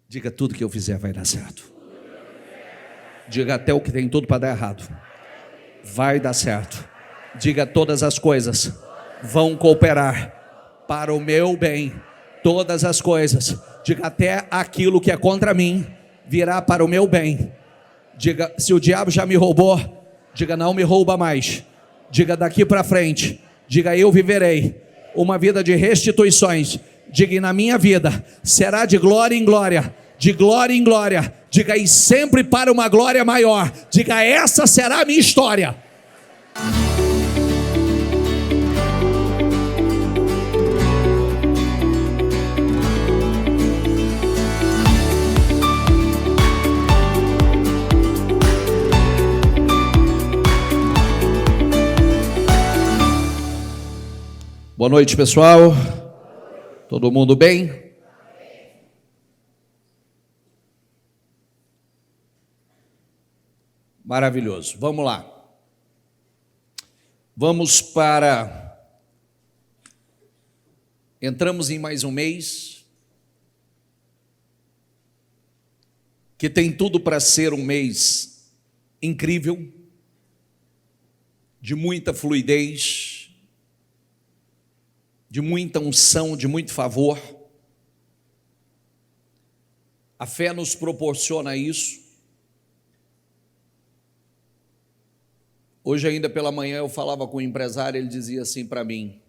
Diga: tudo que eu fizer vai dar certo. Diga: até o que tem tudo para dar errado vai dar certo. Diga: todas as coisas vão cooperar para o meu bem. Todas as coisas. Diga: até aquilo que é contra mim virá para o meu bem. Diga: se o diabo já me roubou, diga: não me rouba mais. Diga: daqui para frente, diga: eu viverei uma vida de restituições. Diga: e na minha vida será de glória em glória, de glória em glória. Diga: e sempre para uma glória maior. Diga: essa será a minha história. Boa noite, pessoal. Todo mundo bem? Maravilhoso. Vamos lá. Entramos em mais um mês que tem tudo para ser um mês incrível, de muita fluidez, de muita unção, de muito favor. A fé nos proporciona isso. Hoje ainda pela manhã eu falava com um empresário, ele dizia assim para mim: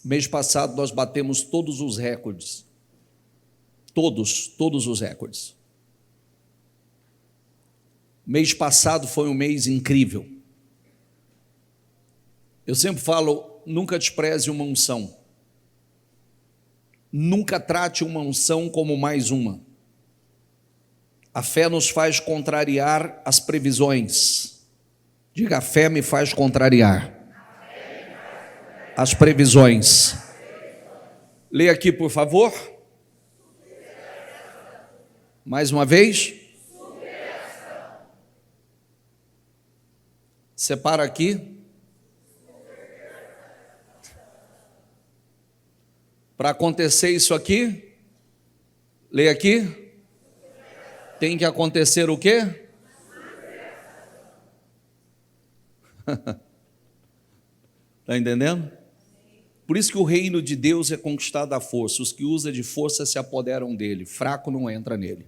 mês passado nós batemos todos os recordes. Todos os recordes. Mês passado foi um mês incrível. Eu sempre falo: nunca despreze uma unção. Nunca trate uma unção como mais uma. A fé nos faz contrariar as previsões. Diga: a fé me faz contrariar as previsões. Leia aqui, por favor. Mais uma vez. Separa aqui. Para acontecer isso aqui, leia aqui, tem que acontecer o quê? Está entendendo? Por isso que o reino de Deus é conquistado à força. Os que usam de força se apoderam dele. Fraco não entra nele.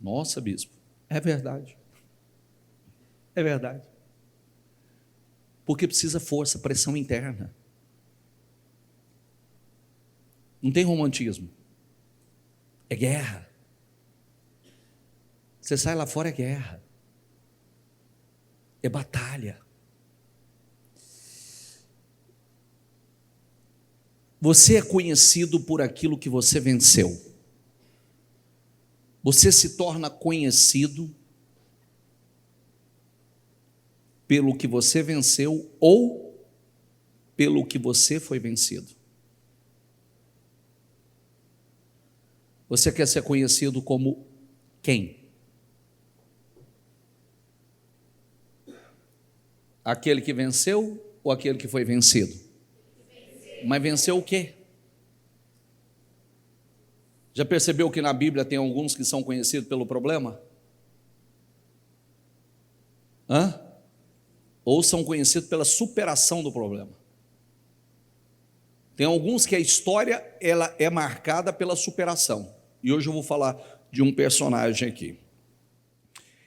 Nossa, bispo, é verdade. É verdade. Porque precisa força, pressão interna. Não tem romantismo. É guerra. Você sai lá fora, é guerra. É batalha. Você é conhecido por aquilo que você venceu. Você se torna conhecido pelo que você venceu ou pelo que você foi vencido. Você quer ser conhecido como quem? Aquele que venceu ou aquele que foi vencido? Mas venceu o quê? Já percebeu que na Bíblia tem alguns que são conhecidos pelo problema? Ou são conhecidos pela superação do problema? Tem alguns que a história ela é marcada pela superação. E hoje eu vou falar de um personagem aqui.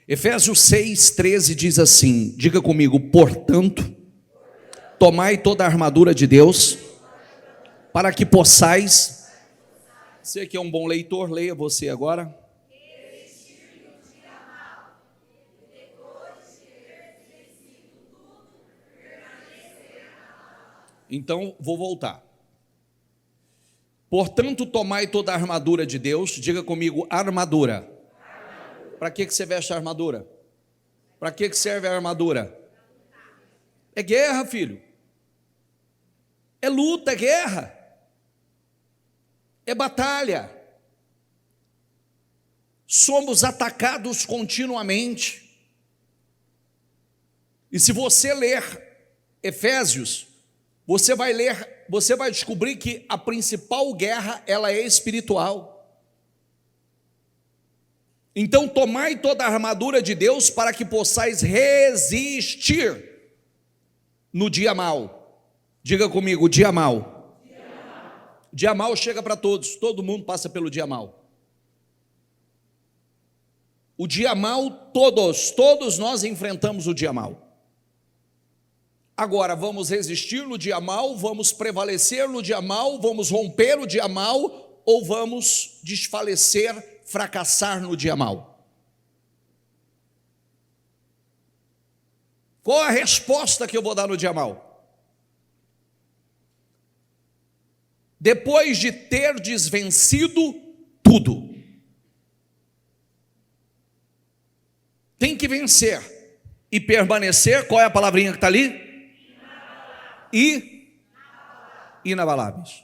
Efésios 6:13 diz assim, diga comigo: portanto, tomai toda a armadura de Deus, para que possais. Você que é um bom leitor, leia você agora. Então, vou voltar. Portanto, tomai toda a armadura de Deus. Diga comigo: armadura. Para que você veste a armadura? Para que serve a armadura? É guerra, filho. É luta, é guerra. É batalha. Somos atacados continuamente. E se você ler Efésios, Você vai ler, você vai descobrir que a principal guerra, ela é espiritual. Então, tomai toda a armadura de Deus para que possais resistir no dia mau. Diga comigo, dia mau. Dia mau chega para todos, todo mundo passa pelo dia mau. O dia mau, todos nós enfrentamos o dia mau. Agora, vamos resistir no dia mau, vamos prevalecer no dia mau, vamos romper o dia mau, ou vamos desfalecer, fracassar no dia mau? Qual a resposta que eu vou dar no dia mau? Depois de ter desvencido tudo, tem que vencer e permanecer. Qual é a palavrinha que está ali? Inabaláveis.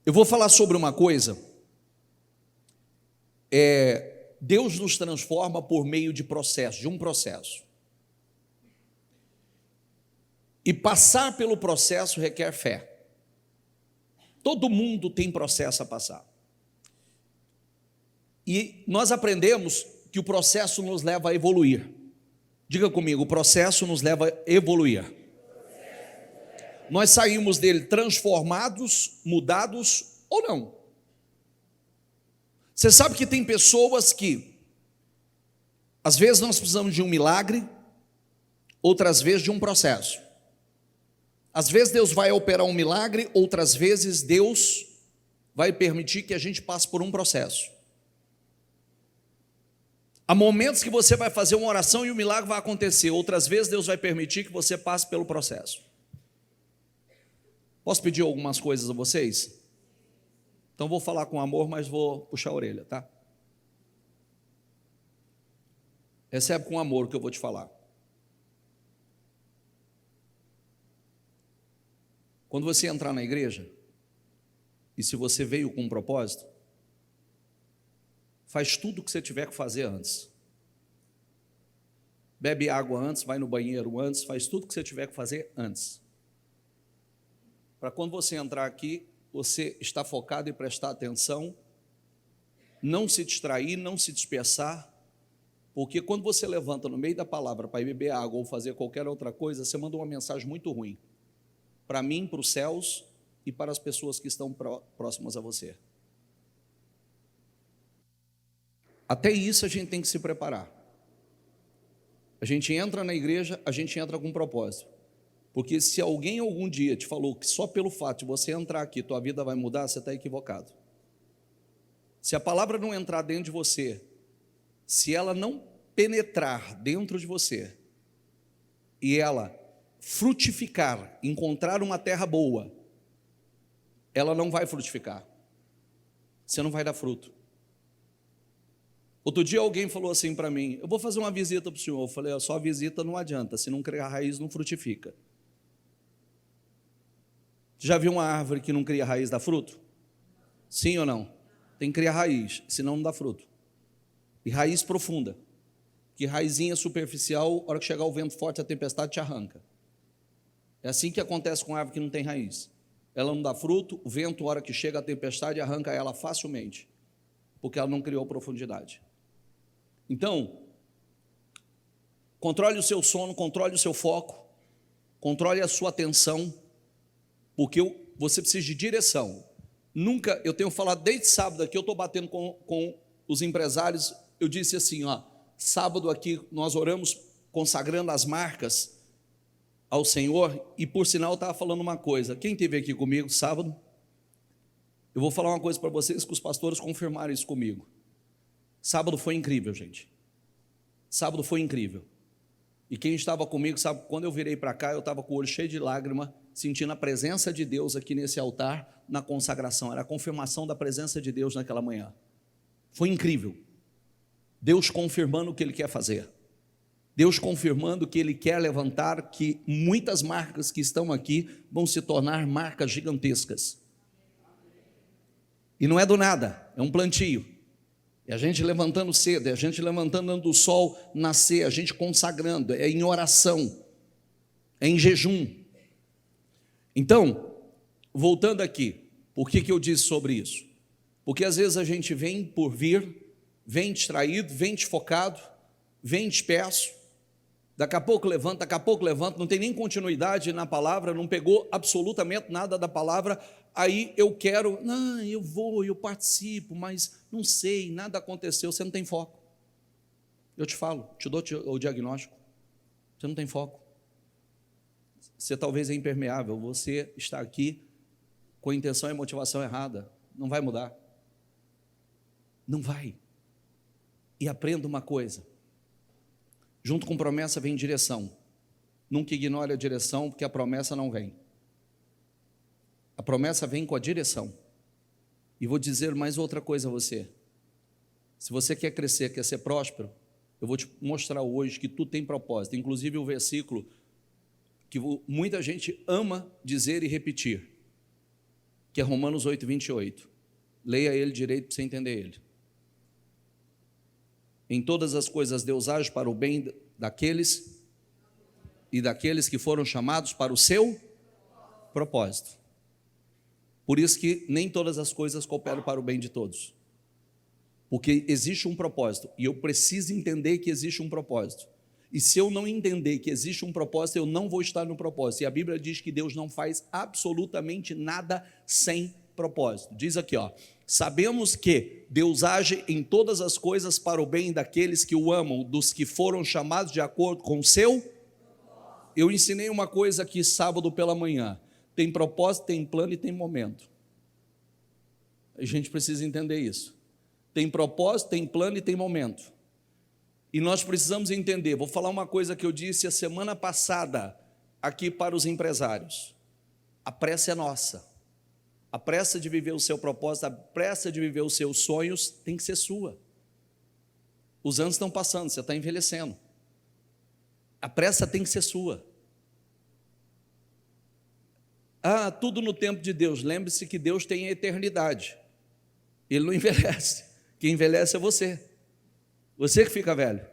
Eu vou falar sobre uma coisa. Deus nos transforma por meio de um processo. E passar pelo processo requer fé. Todo mundo tem processo a passar. E nós aprendemos que o processo nos leva a evoluir. Diga comigo, o processo nos leva a evoluir. Nós saímos dele transformados, mudados ou não. Você sabe que tem pessoas que, às vezes nós precisamos de um milagre, outras vezes de um processo. Às vezes Deus vai operar um milagre, outras vezes Deus vai permitir que a gente passe por um processo. Há momentos que você vai fazer uma oração e o milagre vai acontecer, outras vezes Deus vai permitir que você passe pelo processo. Posso pedir algumas coisas a vocês? Então vou falar com amor, mas vou puxar a orelha, tá? Recebe com amor o que eu vou te falar. Quando você entrar na igreja, e se você veio com um propósito, faz tudo o que você tiver que fazer antes. Bebe água antes, vai no banheiro antes, faz tudo o que você tiver que fazer antes. Para quando você entrar aqui, você está focado em prestar atenção, não se distrair, não se dispersar, porque quando você levanta no meio da palavra para ir beber água ou fazer qualquer outra coisa, você manda uma mensagem muito ruim. Para mim, para os céus e para as pessoas que estão próximas a você. Até isso a gente tem que se preparar. A gente entra na igreja, a gente entra com um propósito. Porque se alguém algum dia te falou que só pelo fato de você entrar aqui, tua vida vai mudar, você está equivocado. Se a palavra não entrar dentro de você, se ela não penetrar dentro de você, e ela frutificar, encontrar uma terra boa, ela não vai frutificar. Você não vai dar fruto. Outro dia alguém falou assim para mim, eu vou fazer uma visita para o senhor. Eu falei, só a visita não adianta, se não criar raiz não frutifica. Já viu uma árvore que não cria raiz, dá fruto? Sim ou não? Tem que criar raiz, senão não dá fruto. E raiz profunda, que raizinha superficial, a hora que chegar o vento forte, a tempestade te arranca. É assim que acontece com a árvore que não tem raiz. Ela não dá fruto, o vento, a hora que chega a tempestade, arranca ela facilmente, porque ela não criou profundidade. Então, controle o seu sono, controle o seu foco, controle a sua atenção, porque você precisa de direção. Nunca, eu tenho falado desde sábado aqui, eu estou batendo com os empresários, eu disse assim, sábado aqui nós oramos consagrando as marcas ao Senhor, e por sinal eu estava falando uma coisa, quem esteve aqui comigo sábado, eu vou falar uma coisa para vocês que os pastores confirmaram isso comigo. Sábado foi incrível, gente. Sábado foi incrível. E quem estava comigo, sabe, quando eu virei para cá, eu estava com o olho cheio de lágrima, sentindo a presença de Deus aqui nesse altar, na consagração. Era a confirmação da presença de Deus naquela manhã. Foi incrível. Deus confirmando o que Ele quer fazer. Deus confirmando que Ele quer levantar, que muitas marcas que estão aqui vão se tornar marcas gigantescas. E não é do nada, é um plantio. É a gente levantando cedo, é a gente levantando antes do sol nascer, a gente consagrando, é em oração. em jejum. Então, voltando aqui, por que eu disse sobre isso? Porque às vezes a gente vem por vir, vem distraído, vem desfocado, vem disperso, daqui a pouco levanta, não tem nem continuidade na palavra, não pegou absolutamente nada da palavra, aí eu quero, não, eu vou, eu participo, mas não sei, nada aconteceu, você não tem foco. Eu te falo, te dou o diagnóstico, você não tem foco. Você talvez é impermeável, você está aqui com a intenção e motivação errada, não vai mudar. Não vai. E aprenda uma coisa, junto com promessa vem direção. Nunca ignore a direção, porque a promessa não vem. A promessa vem com a direção. E vou dizer mais outra coisa a você. Se você quer crescer, quer ser próspero, eu vou te mostrar hoje que tudo tem propósito. Inclusive o versículo que muita gente ama dizer e repetir, que é Romanos 8, 28. Leia ele direito para você entender ele. Em todas as coisas Deus age para o bem daqueles que foram chamados para o seu propósito. Por isso que nem todas as coisas cooperam para o bem de todos. Porque existe um propósito, e eu preciso entender que existe um propósito. E se eu não entender que existe um propósito, eu não vou estar no propósito. E a Bíblia diz que Deus não faz absolutamente nada sem propósito. Diz aqui, sabemos que Deus age em todas as coisas para o bem daqueles que o amam, dos que foram chamados de acordo com o seu. Eu ensinei uma coisa aqui sábado pela manhã. Tem propósito, tem plano e tem momento. A gente precisa entender isso. Tem propósito, tem plano e tem momento. E nós precisamos entender, vou falar uma coisa que eu disse a semana passada aqui para os empresários. A pressa é nossa. A pressa de viver o seu propósito, a pressa de viver os seus sonhos tem que ser sua. Os anos estão passando, você está envelhecendo. A pressa tem que ser sua. Tudo no tempo de Deus. Lembre-se que Deus tem a eternidade. Ele não envelhece. Quem envelhece é você. Você que fica velho.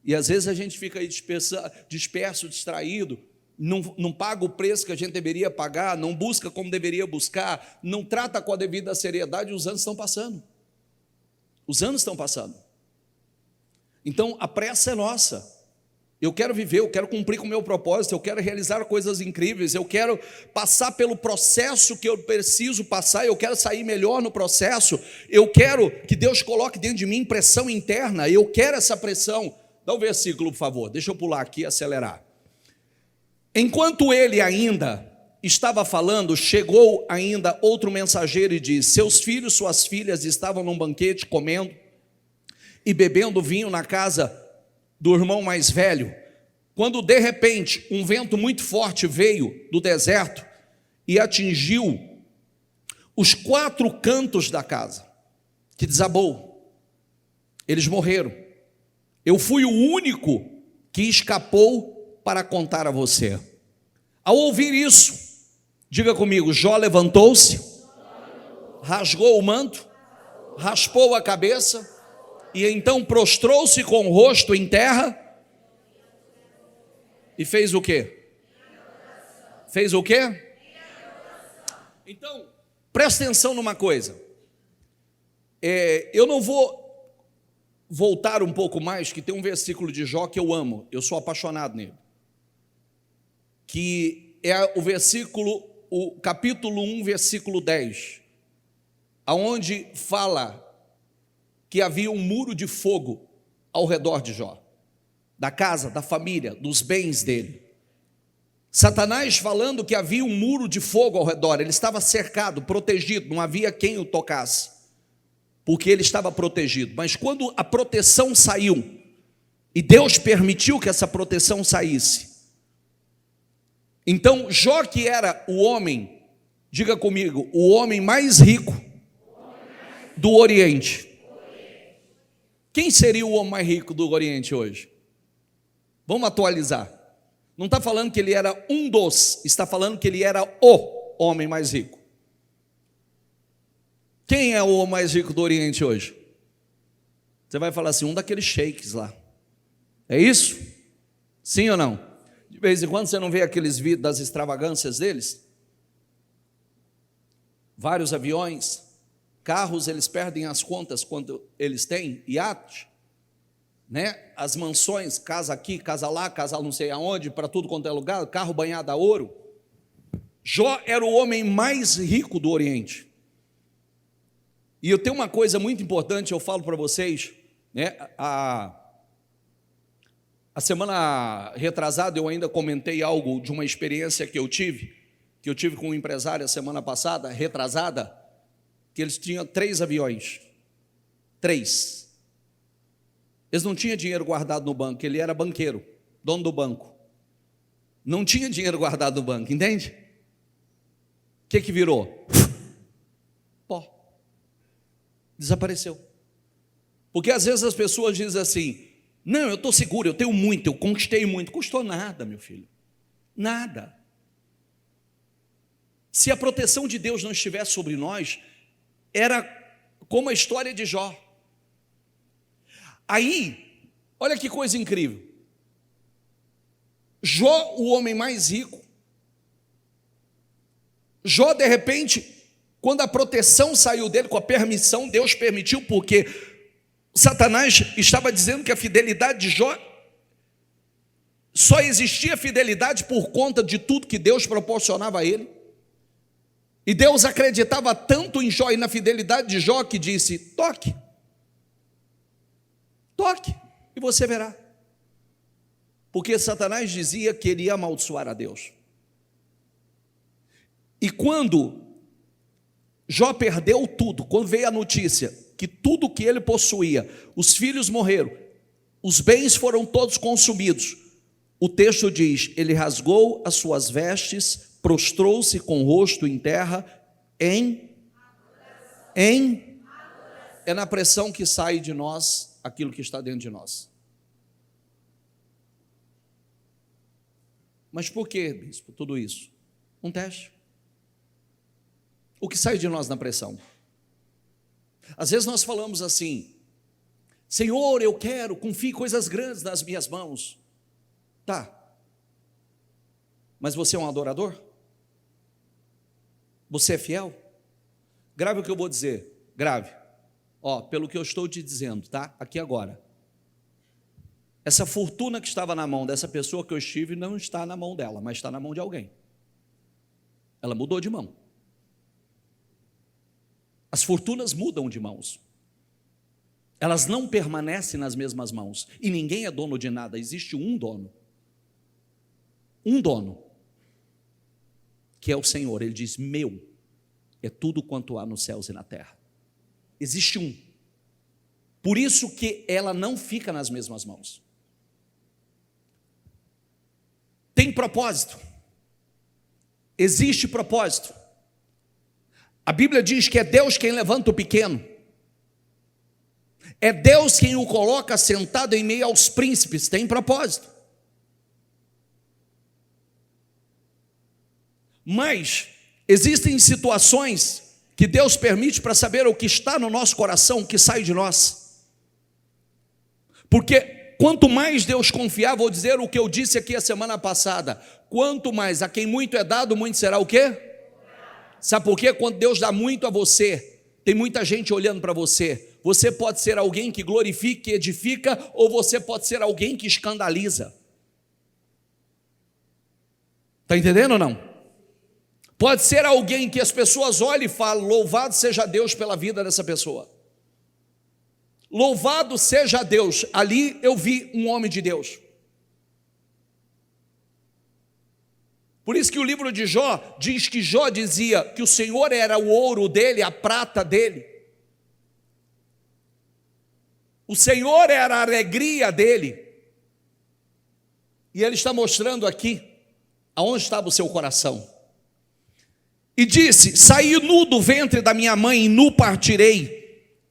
E às vezes a gente fica aí disperso, distraído, não paga o preço que a gente deveria pagar, não busca como deveria buscar, não trata com a devida seriedade, os anos estão passando. Os anos estão passando. Então a pressa é nossa. Eu quero viver, eu quero cumprir com o meu propósito, eu quero realizar coisas incríveis, eu quero passar pelo processo que eu preciso passar, eu quero sair melhor no processo, eu quero que Deus coloque dentro de mim pressão interna, eu quero essa pressão. Dá o versículo, por favor, deixa eu pular aqui e acelerar. Enquanto ele ainda estava falando, chegou ainda outro mensageiro e disse: seus filhos, suas filhas estavam num banquete comendo e bebendo vinho na casa do irmão mais velho, quando de repente um vento muito forte veio do deserto e atingiu os 4 cantos da casa, que desabou. Eles morreram. Eu fui o único que escapou para contar a você. Ao ouvir isso, diga comigo, Jó levantou-se, rasgou o manto, raspou a cabeça, e então prostrou-se com o rosto em terra e fez o quê? Fez o quê? Então, presta atenção numa coisa. Eu não vou voltar um pouco mais, que tem um versículo de Jó que eu amo, eu sou apaixonado nele, que é o capítulo 1, versículo 10, aonde fala que havia um muro de fogo ao redor de Jó, da casa, da família, dos bens dele. Satanás falando que havia um muro de fogo ao redor, ele estava cercado, protegido, não havia quem o tocasse, porque ele estava protegido. Mas quando a proteção saiu, e Deus permitiu que essa proteção saísse, então Jó, que era o homem, diga comigo, o homem mais rico do Oriente. Quem seria o homem mais rico do Oriente hoje? Vamos atualizar. Não está falando que ele era um dos, está falando que ele era o homem mais rico. Quem é o homem mais rico do Oriente hoje? Você vai falar assim, um daqueles sheiks lá. É isso? Sim ou não? De vez em quando você não vê aqueles vídeos das extravagâncias deles? Vários aviões, carros, eles perdem as contas quando eles têm iate, né? As mansões, casa aqui, casa lá, casa não sei aonde, para tudo quanto é lugar, carro banhado a ouro. Jó era o homem mais rico do Oriente. E eu tenho uma coisa muito importante, eu falo para vocês, né? A semana retrasada eu ainda comentei algo de uma experiência que eu tive com um empresário a semana passada, retrasada, que eles tinham 3 aviões. 3. Eles não tinham dinheiro guardado no banco, ele era banqueiro, dono do banco. Não tinha dinheiro guardado no banco, entende? O que virou? Pó. Desapareceu. Porque às vezes as pessoas dizem assim, não, eu estou seguro, eu tenho muito, eu conquistei muito. Custou nada, meu filho. Nada. Se a proteção de Deus não estivesse sobre nós, era como a história de Jó. Aí, olha que coisa incrível. Jó, o homem mais rico. Jó, de repente, quando a proteção saiu dele, com a permissão, Deus permitiu, porque Satanás estava dizendo que a fidelidade de Jó, só existia fidelidade por conta de tudo que Deus proporcionava a ele. E Deus acreditava tanto em Jó e na fidelidade de Jó que disse, toque, e você verá. Porque Satanás dizia que ele ia amaldiçoar a Deus. E quando Jó perdeu tudo, quando veio a notícia que tudo que ele possuía, os filhos morreram, os bens foram todos consumidos, o texto diz, ele rasgou as suas vestes, prostrou-se com o rosto em terra, é na pressão que sai de nós aquilo que está dentro de nós. Mas por que, bispo, tudo isso? Um teste. O que sai de nós na pressão? Às vezes nós falamos assim, Senhor, eu quero, confie coisas grandes nas minhas mãos. Tá. Mas você é um adorador? Você é fiel? Grave o que eu vou dizer, grave. Pelo que eu estou te dizendo, tá? Aqui agora. Essa fortuna que estava na mão dessa pessoa que eu estive não está na mão dela, mas está na mão de alguém. Ela mudou de mão. As fortunas mudam de mãos. Elas não permanecem nas mesmas mãos. E ninguém é dono de nada, existe um dono. Um dono, que é o Senhor. Ele diz, meu, é tudo quanto há nos céus e na terra. Existe um. Por isso que ela não fica nas mesmas mãos. Tem propósito. Existe propósito. A Bíblia diz que é Deus quem levanta o pequeno. É Deus quem o coloca sentado em meio aos príncipes. Tem propósito. Mas existem situações que Deus permite para saber o que está no nosso coração, o que sai de nós. Porque quanto mais Deus confiar, vou dizer o que eu disse aqui a semana passada, quanto mais a quem muito é dado, muito será o quê? Sabe por quê? Quando Deus dá muito a você, tem muita gente olhando para você. Você pode ser alguém que glorifica, que edifica, ou você pode ser alguém que escandaliza. Está entendendo ou não? Pode ser alguém que as pessoas olhem e falem, louvado seja Deus pela vida dessa pessoa. Louvado seja Deus. Ali eu vi um homem de Deus. Por isso que o livro de Jó diz que Jó dizia que o Senhor era o ouro dele, a prata dele. O Senhor era a alegria dele. E ele está mostrando aqui aonde estava o seu coração. E disse, saí nu do ventre da minha mãe e nu partirei.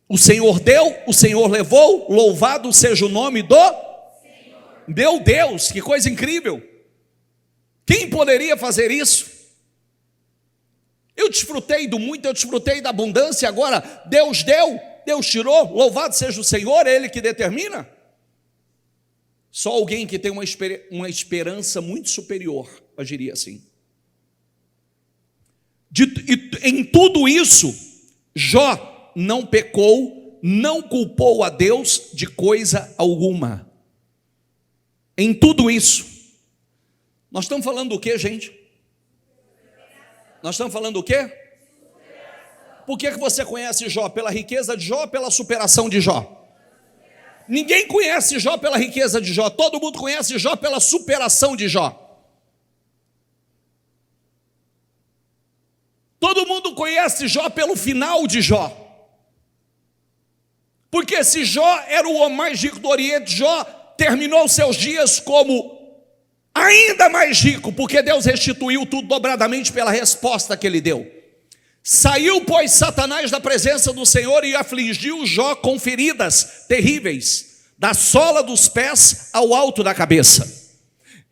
O Senhor deu, o Senhor levou, louvado seja o nome do Senhor. Meu Deus, que coisa incrível. Quem poderia fazer isso? Eu desfrutei do muito, eu desfrutei da abundância, agora Deus deu, Deus tirou, louvado seja o Senhor, é Ele que determina. Só alguém que tem uma esperança muito superior agiria assim. Em tudo isso, Jó não pecou, não culpou a Deus de coisa alguma. Em tudo isso. Nós estamos falando do quê, gente? Nós estamos falando do quê? Por que você conhece Jó? Pela riqueza de Jó ou pela superação de Jó? Ninguém conhece Jó pela riqueza de Jó. Todo mundo conhece Jó pela superação de Jó. Todo mundo conhece Jó pelo final de Jó. Porque se Jó era o homem mais rico do Oriente, Jó terminou seus dias como ainda mais rico, porque Deus restituiu tudo dobradamente pela resposta que ele deu. Saiu, pois, Satanás da presença do Senhor e afligiu Jó com feridas terríveis, da sola dos pés ao alto da cabeça.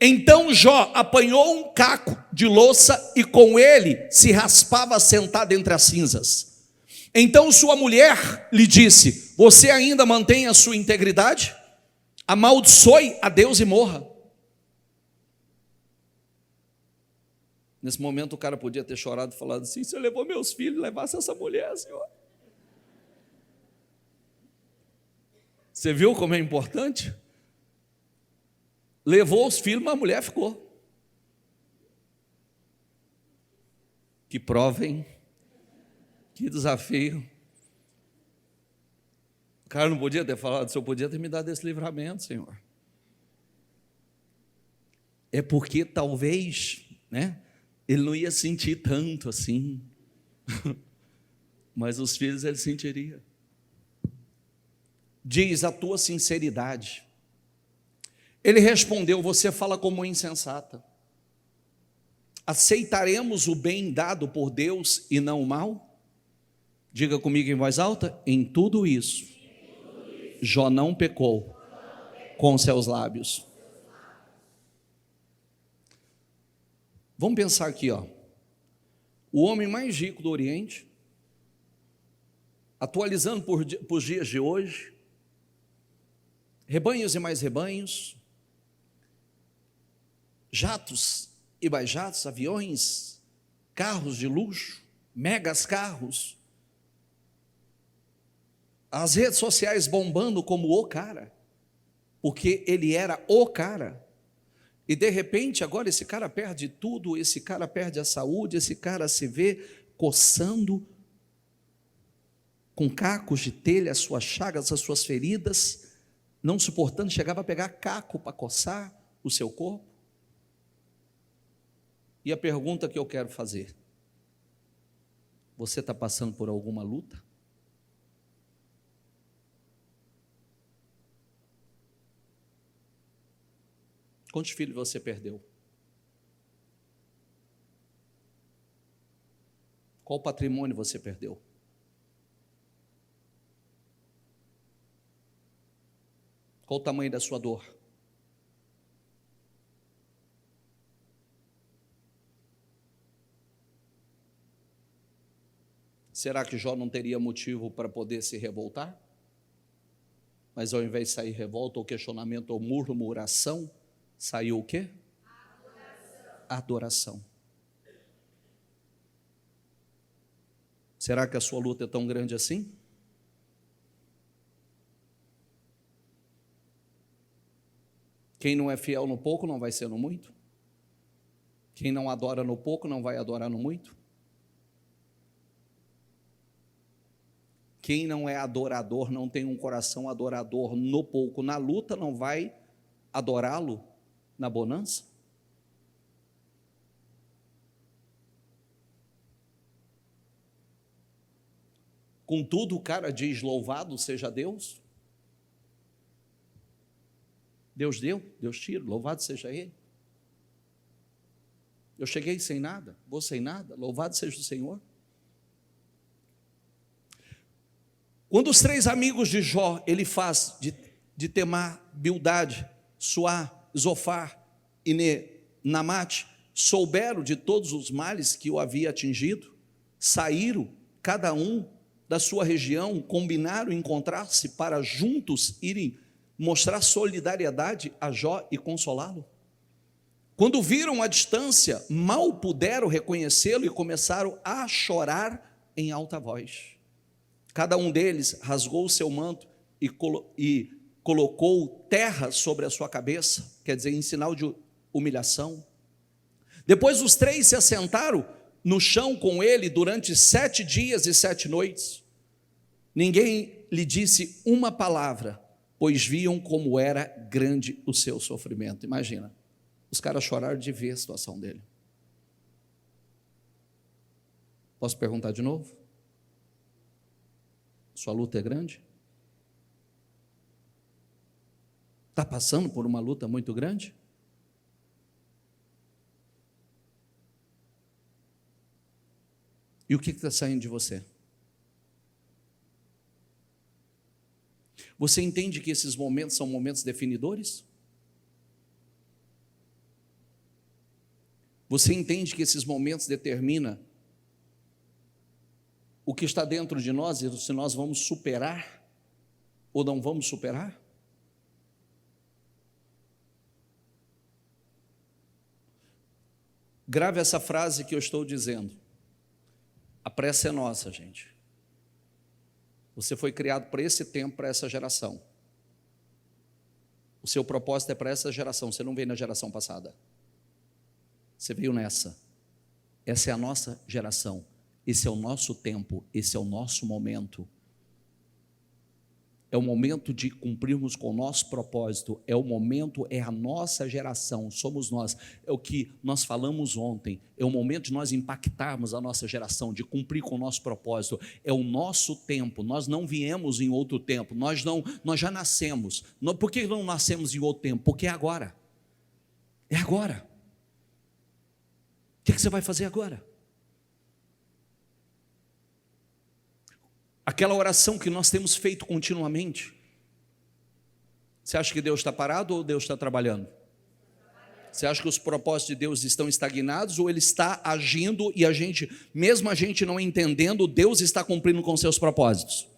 Então Jó apanhou um caco de louça e com ele se raspava sentado entre as cinzas. Então sua mulher lhe disse: você ainda mantém a sua integridade? Amaldiçoe a Deus e morra. Nesse momento o cara podia ter chorado e falado assim: você levou meus filhos, levasse essa mulher, Senhor. Você viu como é importante? Levou os filhos, mas a mulher ficou. Que prova, hein? Que desafio. O cara não podia ter falado: o Senhor podia ter me dado esse livramento, Senhor. É porque talvez, né, ele não ia sentir tanto assim, mas os filhos ele sentiria. Diz: a tua sinceridade. Ele respondeu: você fala como insensata. Aceitaremos o bem dado por Deus e não o mal? Diga comigo em voz alta: em tudo isso, Jó não pecou com seus lábios. Vamos pensar aqui, ó. O homem mais rico do Oriente, atualizando por os dias de hoje, rebanhos e mais rebanhos, jatos e mais jatos, aviões, carros de luxo, megas carros, as redes sociais bombando como o cara, porque ele era o cara. E de repente agora esse cara perde tudo, esse cara perde a saúde, esse cara se vê coçando, com cacos de telha, as suas chagas, as suas feridas, não suportando, chegava a pegar caco para coçar o seu corpo. E a pergunta que eu quero fazer: você está passando por alguma luta? Quantos filhos você perdeu? Qual patrimônio você perdeu? Qual o tamanho da sua dor? Será que Jó não teria motivo para poder se revoltar? Mas ao invés de sair revolta ou questionamento ou murmuração, saiu o quê? Adoração. Será que a sua luta é tão grande assim? Quem não é fiel no pouco não vai ser no muito? Quem não adora no pouco não vai adorar no muito? Quem não é adorador, não tem um coração adorador no pouco, na luta, não vai adorá-lo na bonança? Contudo, o cara diz: louvado seja Deus. Deus deu, Deus tira, louvado seja Ele. Eu cheguei sem nada, vou sem nada, louvado seja o Senhor. Quando os três amigos de Jó, ele faz de Temá, Bildade, Suá, Zofar e Namate, souberam de todos os males que o havia atingido, saíram, cada um da sua região, combinaram encontrar-se para juntos irem mostrar solidariedade a Jó e consolá-lo. Quando viram à distância, mal puderam reconhecê-lo e começaram a chorar em alta voz. Cada um deles rasgou o seu manto e colocou terra sobre a sua cabeça, quer dizer, em sinal de humilhação. Depois os 3 se assentaram no chão com ele durante 7 dias e 7 noites. Ninguém lhe disse uma palavra, pois viam como era grande o seu sofrimento. Imagina, os caras choraram de ver a situação dele. Posso perguntar de novo? Sua luta é grande? Está passando por uma luta muito grande? E o que está saindo de você? Você entende que esses momentos são momentos definidores? Você entende que esses momentos determinam o que está dentro de nós e se nós vamos superar ou não vamos superar? Grave essa frase que eu estou dizendo. A pressa é nossa, gente. Você foi criado para esse tempo, para essa geração. O seu propósito é para essa geração. Você não veio na geração passada. Você veio nessa. Essa é a nossa geração. Esse é o nosso tempo. Esse é o nosso momento. É o momento de cumprirmos com o nosso propósito. É o momento, é a nossa geração. Somos nós. É o que nós falamos ontem. É o momento de nós impactarmos a nossa geração, de cumprir com o nosso propósito. É o nosso tempo. Nós não viemos em outro tempo. Nós já nascemos. Por que não nascemos em outro tempo? Porque é agora. É agora. O que você vai fazer agora? Aquela oração que nós temos feito continuamente. Você acha que Deus está parado ou Deus está trabalhando? Você acha que os propósitos de Deus estão estagnados ou Ele está agindo e mesmo a gente não entendendo, Deus está cumprindo com seus propósitos?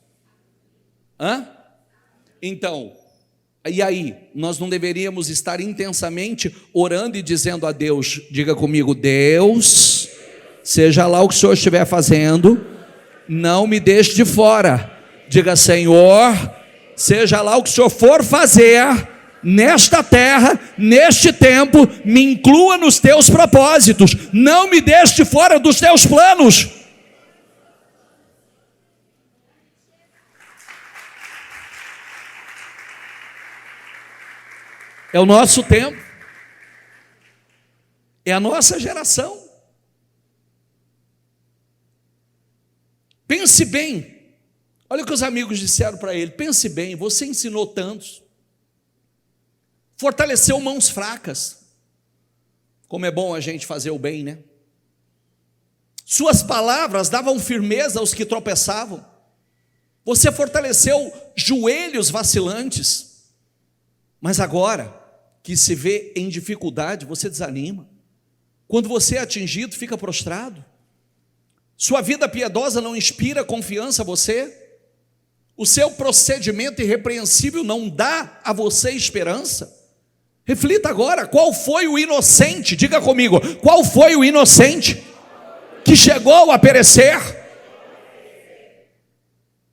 Então, e aí? Nós não deveríamos estar intensamente orando e dizendo a Deus, diga comigo, Deus, seja lá o que o Senhor estiver fazendo, não me deixe de fora. Diga, Senhor, seja lá o que o Senhor for fazer nesta terra, neste tempo, me inclua nos teus propósitos, não me deixe de fora dos teus planos. É o nosso tempo, é a nossa geração. Pense bem, olha o que os amigos disseram para ele, pense bem, você ensinou tantos, fortaleceu mãos fracas, como é bom a gente fazer o bem, né? Suas palavras davam firmeza aos que tropeçavam, você fortaleceu joelhos vacilantes, mas agora que se vê em dificuldade, você desanima, quando você é atingido, fica prostrado. Sua vida piedosa não inspira confiança a você? O seu procedimento irrepreensível não dá a você esperança? Reflita agora, qual foi o inocente? Diga comigo, qual foi o inocente que chegou a perecer?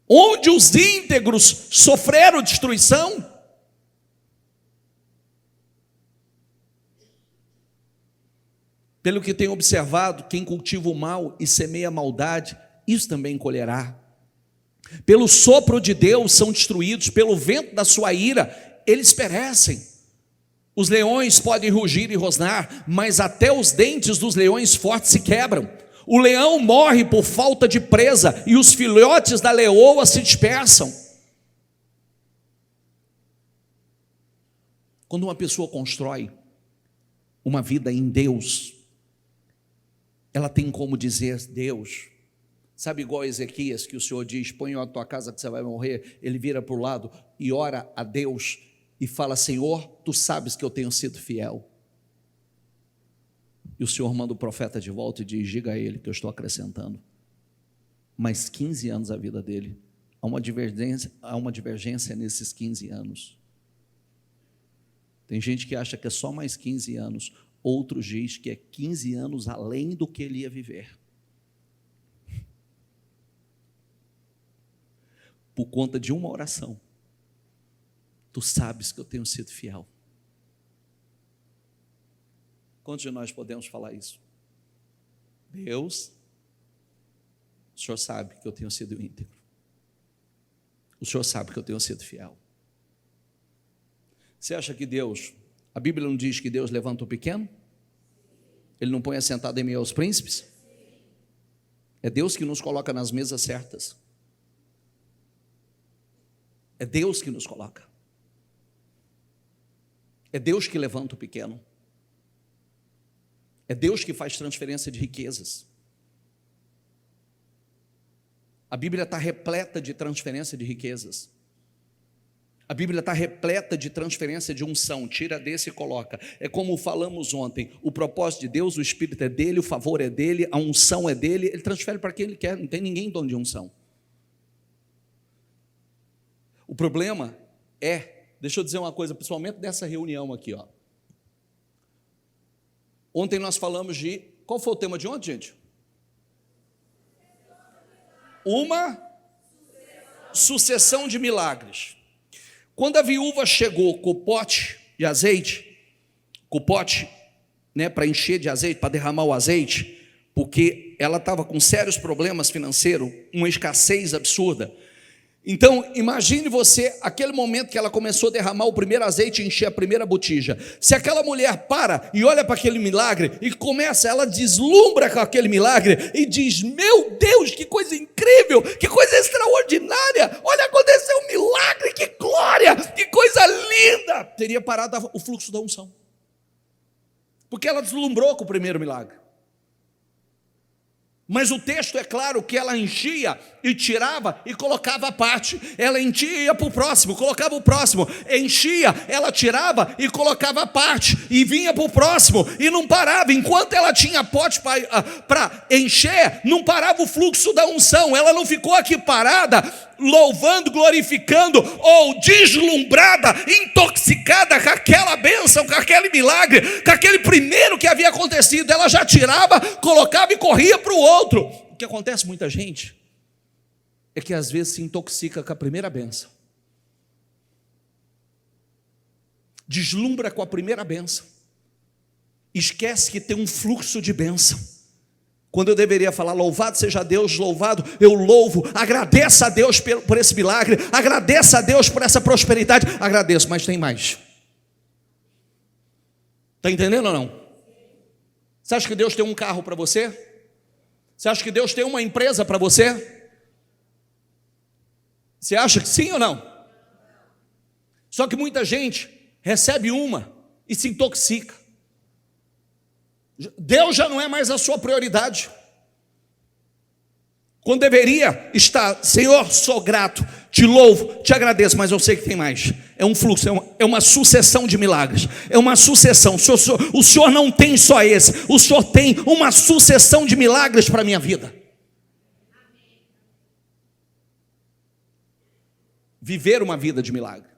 Onde os íntegros sofreram destruição? Pelo que tenho observado, quem cultiva o mal e semeia a maldade, isso também colherá. Pelo sopro de Deus são destruídos, pelo vento da sua ira, eles perecem. Os leões podem rugir e rosnar, mas até os dentes dos leões fortes se quebram. O leão morre por falta de presa, e os filhotes da leoa se dispersam. Quando uma pessoa constrói uma vida em Deus, ela tem como dizer, Deus, sabe igual a Ezequias, que o Senhor diz, põe a tua casa que você vai morrer, ele vira para o lado e ora a Deus, e fala, Senhor, tu sabes que eu tenho sido fiel. E o Senhor manda o profeta de volta e diz, diga a ele que eu estou acrescentando mais 15 anos à vida dele. Há uma divergência nesses 15 anos. Tem gente que acha que é só mais 15 anos, outros diz que é 15 anos além do que ele ia viver. Por conta de uma oração, tu sabes que eu tenho sido fiel. Quantos de nós podemos falar isso? Deus, o Senhor sabe que eu tenho sido íntegro. O Senhor sabe que eu tenho sido fiel. Você acha que Deus, a Bíblia não diz que Deus levanta o pequeno? Ele não põe assentado em meio aos príncipes? É Deus que nos coloca nas mesas certas. É Deus que nos coloca. É Deus que levanta o pequeno. É Deus que faz transferência de riquezas. A Bíblia está repleta de transferência de riquezas. A Bíblia está repleta de transferência de unção. Tira desse e coloca. É como falamos ontem. O propósito de Deus, o Espírito é dele, o favor é dele, a unção é dele. Ele transfere para quem ele quer. Não tem ninguém dono de unção. O problema é, deixa eu dizer uma coisa, principalmente dessa reunião aqui, ó. Ontem nós falamos de, qual foi o tema de ontem, gente? Uma sucessão de milagres. Quando a viúva chegou com o pote de azeite, com o pote, né, para encher de azeite, para derramar o azeite, porque ela estava com sérios problemas financeiros, uma escassez absurda. Então, imagine você, aquele momento que ela começou a derramar o primeiro azeite e encher a primeira botija. Se aquela mulher para e olha para aquele milagre e começa, ela deslumbra com aquele milagre e diz: meu Deus, que coisa incrível, que coisa extraordinária, olha, aconteceu um milagre, que glória, que coisa linda. Teria parado o fluxo da unção, porque ela deslumbrou com o primeiro milagre. Mas o texto é claro que ela enchia e tirava e colocava à parte. Ela enchia e ia para o próximo, colocava o próximo. Enchia, ela tirava e colocava à parte. E vinha para o próximo e não parava. Enquanto ela tinha pote para encher, não parava o fluxo da unção. Ela não ficou aqui parada, louvando, glorificando, ou deslumbrada, intoxicada com aquela bênção, com aquele milagre, com aquele primeiro que havia acontecido. Ela já tirava, colocava e corria para o outro. O que acontece muita gente é que às vezes se intoxica com a primeira bênção, deslumbra com a primeira bênção, esquece que tem um fluxo de bênção. Quando eu deveria falar: louvado seja Deus, louvado, eu louvo, agradeço a Deus por esse milagre, agradeço a Deus por essa prosperidade, agradeço, mas tem mais. Está entendendo ou não? Você acha que Deus tem um carro para você? Você acha que Deus tem uma empresa para você? Você acha que sim ou não? Só que muita gente recebe uma e se intoxica. Deus já não é mais a sua prioridade. Quando deveria estar: Senhor, sou grato, te louvo, te agradeço, mas eu sei que tem mais. É um fluxo, é uma sucessão de milagres. É uma sucessão. O Senhor não tem só esse, o Senhor tem uma sucessão de milagres para a minha vida. Viver uma vida de milagre.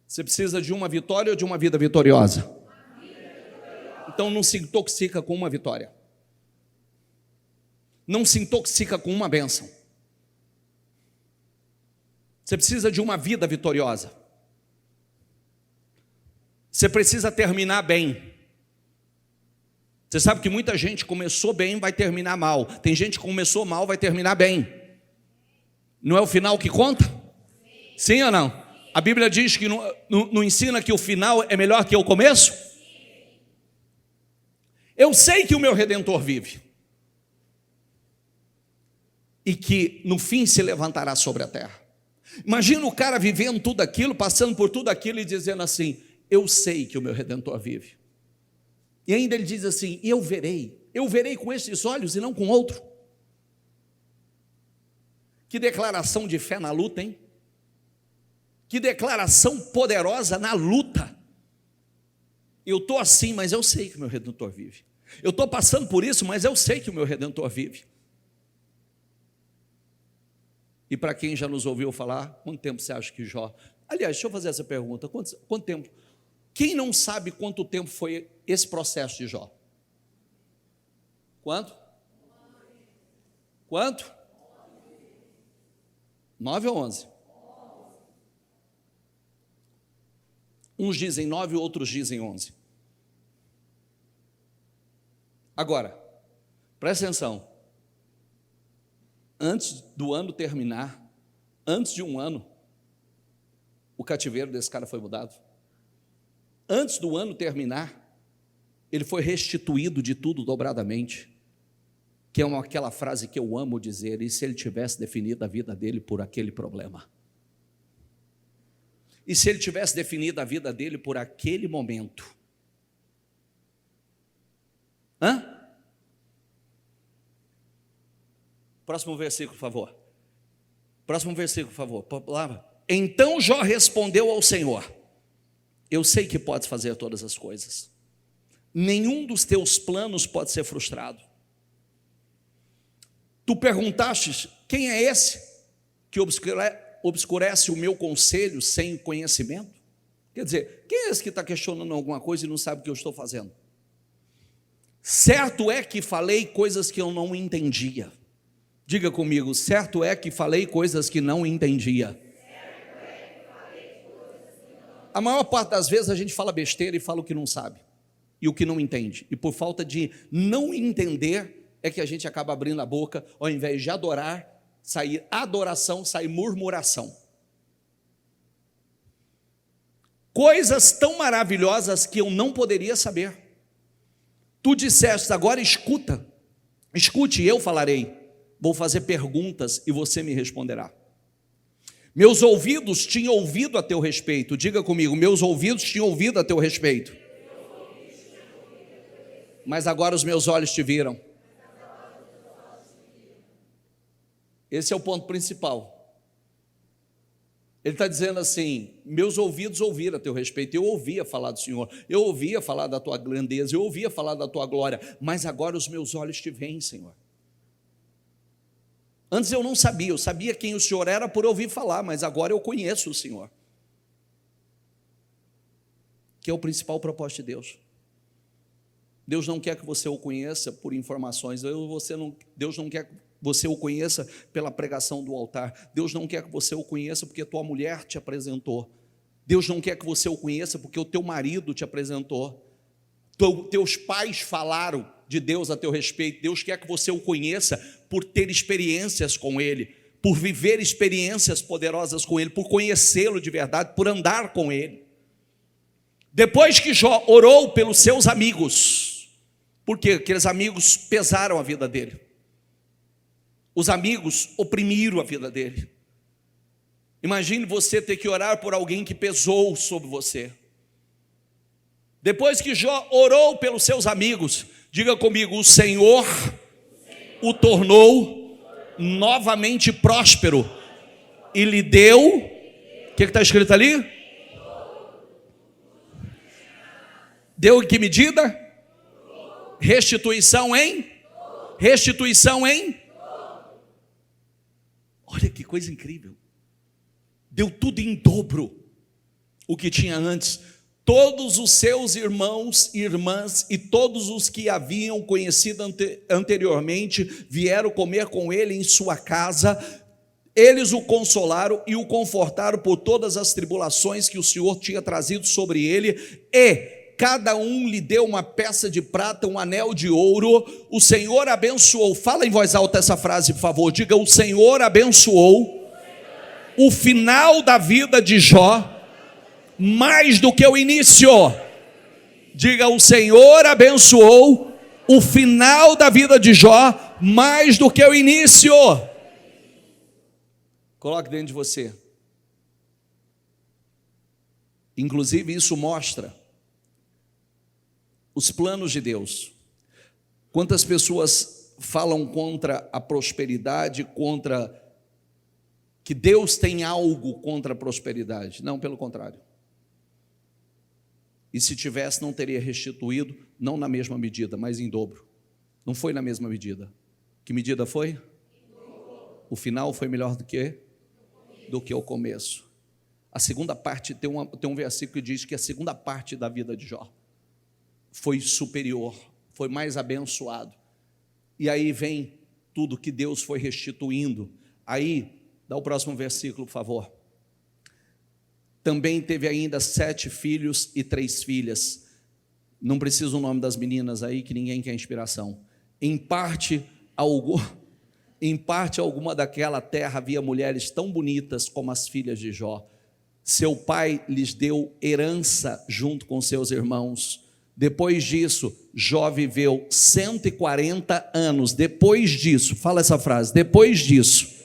Você precisa de uma vitória ou de uma vida vitoriosa? Então não se intoxica com uma vitória. Não se intoxica com uma bênção. Você precisa de uma vida vitoriosa. Você precisa terminar bem. Você sabe que muita gente começou bem, vai terminar mal. Tem gente que começou mal, vai terminar bem. Não é o final que conta? Sim ou não? A Bíblia diz que não ensina que o final é melhor que o começo? Eu sei que o meu Redentor vive e que no fim se levantará sobre a terra. Imagina o cara vivendo tudo aquilo, passando por tudo aquilo e dizendo assim: eu sei que o meu Redentor vive. E ainda ele diz assim: eu verei com estes olhos e não com outro. Que declaração de fé na luta, hein? Que declaração poderosa na luta. Eu estou assim, mas eu sei que o meu Redentor vive. Eu estou passando por isso, mas eu sei que o meu Redentor vive. E para quem já nos ouviu falar, quanto tempo você acha que Jó? Aliás, deixa eu fazer essa pergunta. Quanto tempo? Quem não sabe quanto tempo foi esse processo de Jó? Quanto? Quanto? 9 ou 11? Uns dizem 9, outros dizem 11. Agora, presta atenção. Antes do ano terminar, antes de um ano, o cativeiro desse cara foi mudado. Antes do ano terminar, ele foi restituído de tudo dobradamente. Que é aquela frase que eu amo dizer: e se ele tivesse definido a vida dele por aquele problema? E se ele tivesse definido a vida dele por aquele momento? Próximo versículo, por favor. Próximo versículo, por favor. Palavra. Então Jó respondeu ao Senhor: eu sei que podes fazer todas as coisas. Nenhum dos teus planos pode ser frustrado. Tu perguntaste: quem é esse que obscurece o meu conselho sem conhecimento? Quer dizer, quem é esse que está questionando alguma coisa e não sabe o que eu estou fazendo? Certo é que falei coisas que eu não entendia. Diga comigo: certo é que falei coisas que não entendia. A maior parte das vezes a gente fala besteira e fala o que não sabe e o que não entende. E por falta de não entender é que a gente acaba abrindo a boca, ao invés de adorar, sair adoração, sair murmuração. Coisas tão maravilhosas que eu não poderia saber. Tu disseste: agora escute, eu falarei. Vou fazer perguntas e você me responderá. Meus ouvidos tinham ouvido a teu respeito. Diga comigo: meus ouvidos tinham ouvido a teu respeito. Mas agora os meus olhos te viram. Esse é o ponto principal. Ele está dizendo assim: meus ouvidos ouviram a teu respeito. Eu ouvia falar do Senhor, eu ouvia falar da tua grandeza, eu ouvia falar da tua glória, mas agora os meus olhos te veem, Senhor. Antes eu não sabia, eu sabia quem o Senhor era por ouvir falar, mas agora eu conheço o Senhor, que é o principal propósito de Deus. Deus não quer que você o conheça por informações, Deus não quer que você o conheça pela pregação do altar, Deus não quer que você o conheça porque tua mulher te apresentou, Deus não quer que você o conheça porque o teu marido te apresentou, teus pais falaram de Deus a teu respeito. Deus quer que você o conheça por ter experiências com Ele, por viver experiências poderosas com Ele, por conhecê-lo de verdade, por andar com Ele. Depois que Jó orou pelos seus amigos, porque aqueles amigos pesaram a vida dele, os amigos oprimiram a vida dele. Imagine você ter que orar por alguém que pesou sobre você. Depois que Jó orou pelos seus amigos, diga comigo: o Senhor o tornou novamente próspero e lhe deu, o que está escrito ali? Deu em que medida? Restituição em? Restituição em? Olha que coisa incrível. Deu tudo em dobro o que tinha antes. Todos os seus irmãos e irmãs e todos os que haviam conhecido anteriormente vieram comer com ele em sua casa. Eles o consolaram e o confortaram por todas as tribulações que o Senhor tinha trazido sobre ele, e cada um lhe deu uma peça de prata, um anel de ouro. O Senhor abençoou. Fala em voz alta essa frase, por favor. Diga: o Senhor abençoou o final da vida de Jó mais do que o início. Diga: o Senhor abençoou o final da vida de Jó mais do que o início. Coloque dentro de você. Inclusive isso mostra os planos de Deus. Quantas pessoas falam contra a prosperidade, contra que Deus tem algo contra a prosperidade? Não, pelo contrário. E se tivesse, não teria restituído, não na mesma medida, mas em dobro. Não foi na mesma medida. Que medida foi? O final foi melhor do que o começo. A segunda parte, tem um versículo que diz que a segunda parte da vida de Jó foi superior, foi mais abençoado. E aí vem tudo que Deus foi restituindo. Aí, dá o próximo versículo, por favor. Também teve ainda 7 filhos e 3 filhas. Não precisa o nome das meninas aí, que ninguém quer inspiração. Em parte alguma daquela terra havia mulheres tão bonitas como as filhas de Jó. Seu pai lhes deu herança junto com seus irmãos. Depois disso, Jó viveu 140 anos. Depois disso, fala essa frase, depois disso,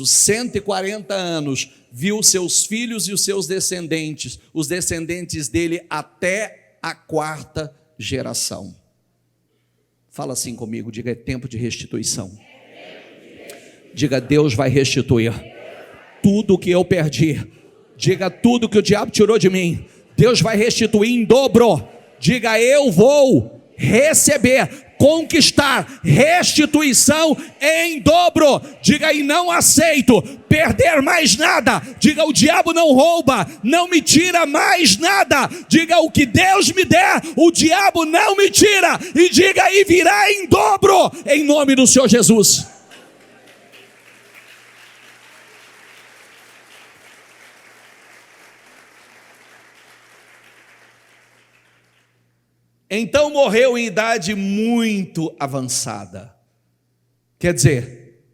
140 anos, viu seus filhos e os seus descendentes, os descendentes dele até a 4ª geração. Fala assim comigo, diga, é tempo de restituição. Diga, Deus vai restituir tudo que eu perdi. Diga, tudo que o diabo tirou de mim, Deus vai restituir em dobro. Diga, eu vou receber, conquistar restituição em dobro. Diga, e não aceito perder mais nada. Diga, o diabo não rouba, não me tira mais nada. Diga, o que Deus me der, o diabo não me tira. E diga, e virá em dobro, em nome do Senhor Jesus. Então morreu em idade muito avançada. Quer dizer,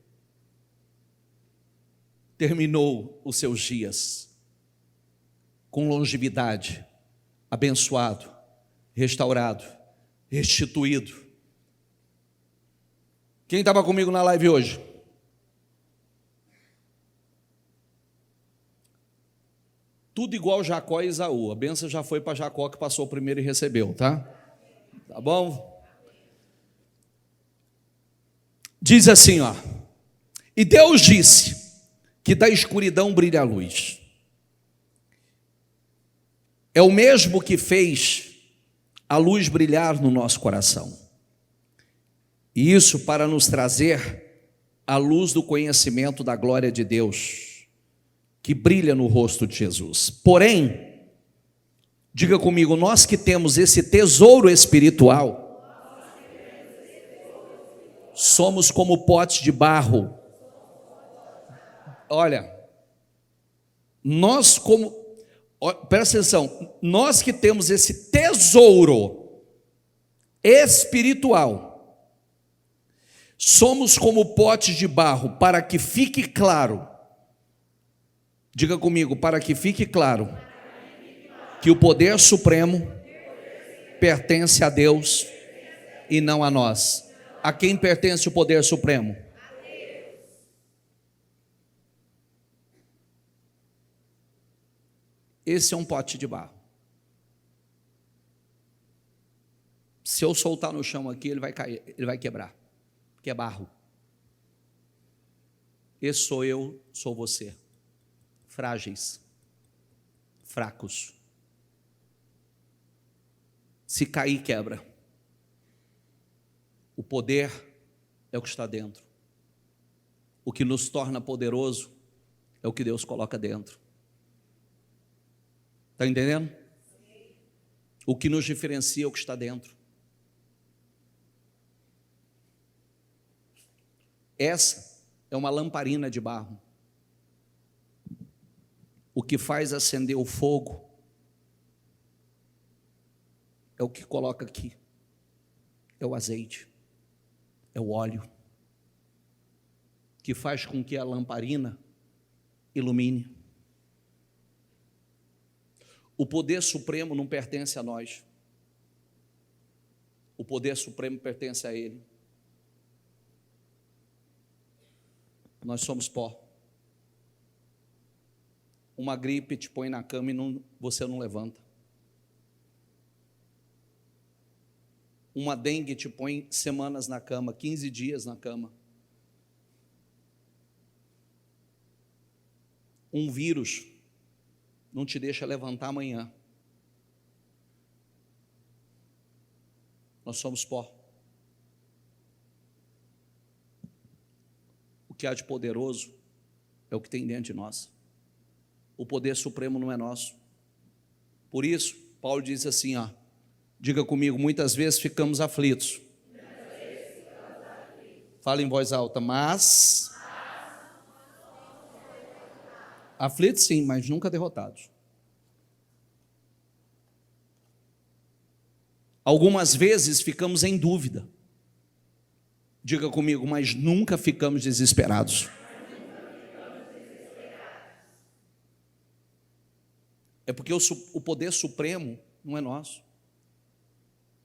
terminou os seus dias com longevidade, abençoado, restaurado, restituído. Quem estava comigo na live hoje? Tudo igual Jacó e Esaú. A bênção já foi para Jacó, que passou primeiro e recebeu, tá? Tá bom? Diz assim, ó. E Deus disse que da escuridão brilha a luz. É o mesmo que fez a luz brilhar no nosso coração. E isso para nos trazer a luz do conhecimento da glória de Deus, que brilha no rosto de Jesus. Porém, diga comigo, nós que temos esse tesouro espiritual, somos como potes de barro. Olha, presta atenção, nós que temos esse tesouro espiritual, somos como potes de barro, para que fique claro, diga comigo, para que fique claro, que o poder supremo pertence a Deus e não a nós. A quem pertence o poder supremo? Esse é um pote de barro. Se eu soltar no chão aqui, ele vai cair, ele vai quebrar, porque é barro. Esse sou eu, sou você. Frágeis, fracos. Se cair, quebra. O poder é o que está dentro. O que nos torna poderoso é o que Deus coloca dentro. Está entendendo? O que nos diferencia é o que está dentro. Essa é uma lamparina de barro. O que faz acender o fogo é o que coloca aqui, é o azeite, é o óleo, que faz com que a lamparina ilumine. O poder supremo não pertence a nós, o poder supremo pertence a Ele. Nós somos pó. Uma gripe te põe na cama e você não levanta. Uma dengue te põe semanas na cama, 15 dias na cama. Um vírus não te deixa levantar amanhã. Nós somos pó. O que há de poderoso é o que tem dentro de nós. o poder supremo não é nosso. Por isso, Paulo diz assim, ó, diga comigo, muitas vezes ficamos aflitos. Fala em voz alta, mas aflitos sim, mas nunca derrotados. Algumas vezes ficamos em dúvida. Diga comigo, mas nunca ficamos desesperados. É porque o poder supremo não é nosso.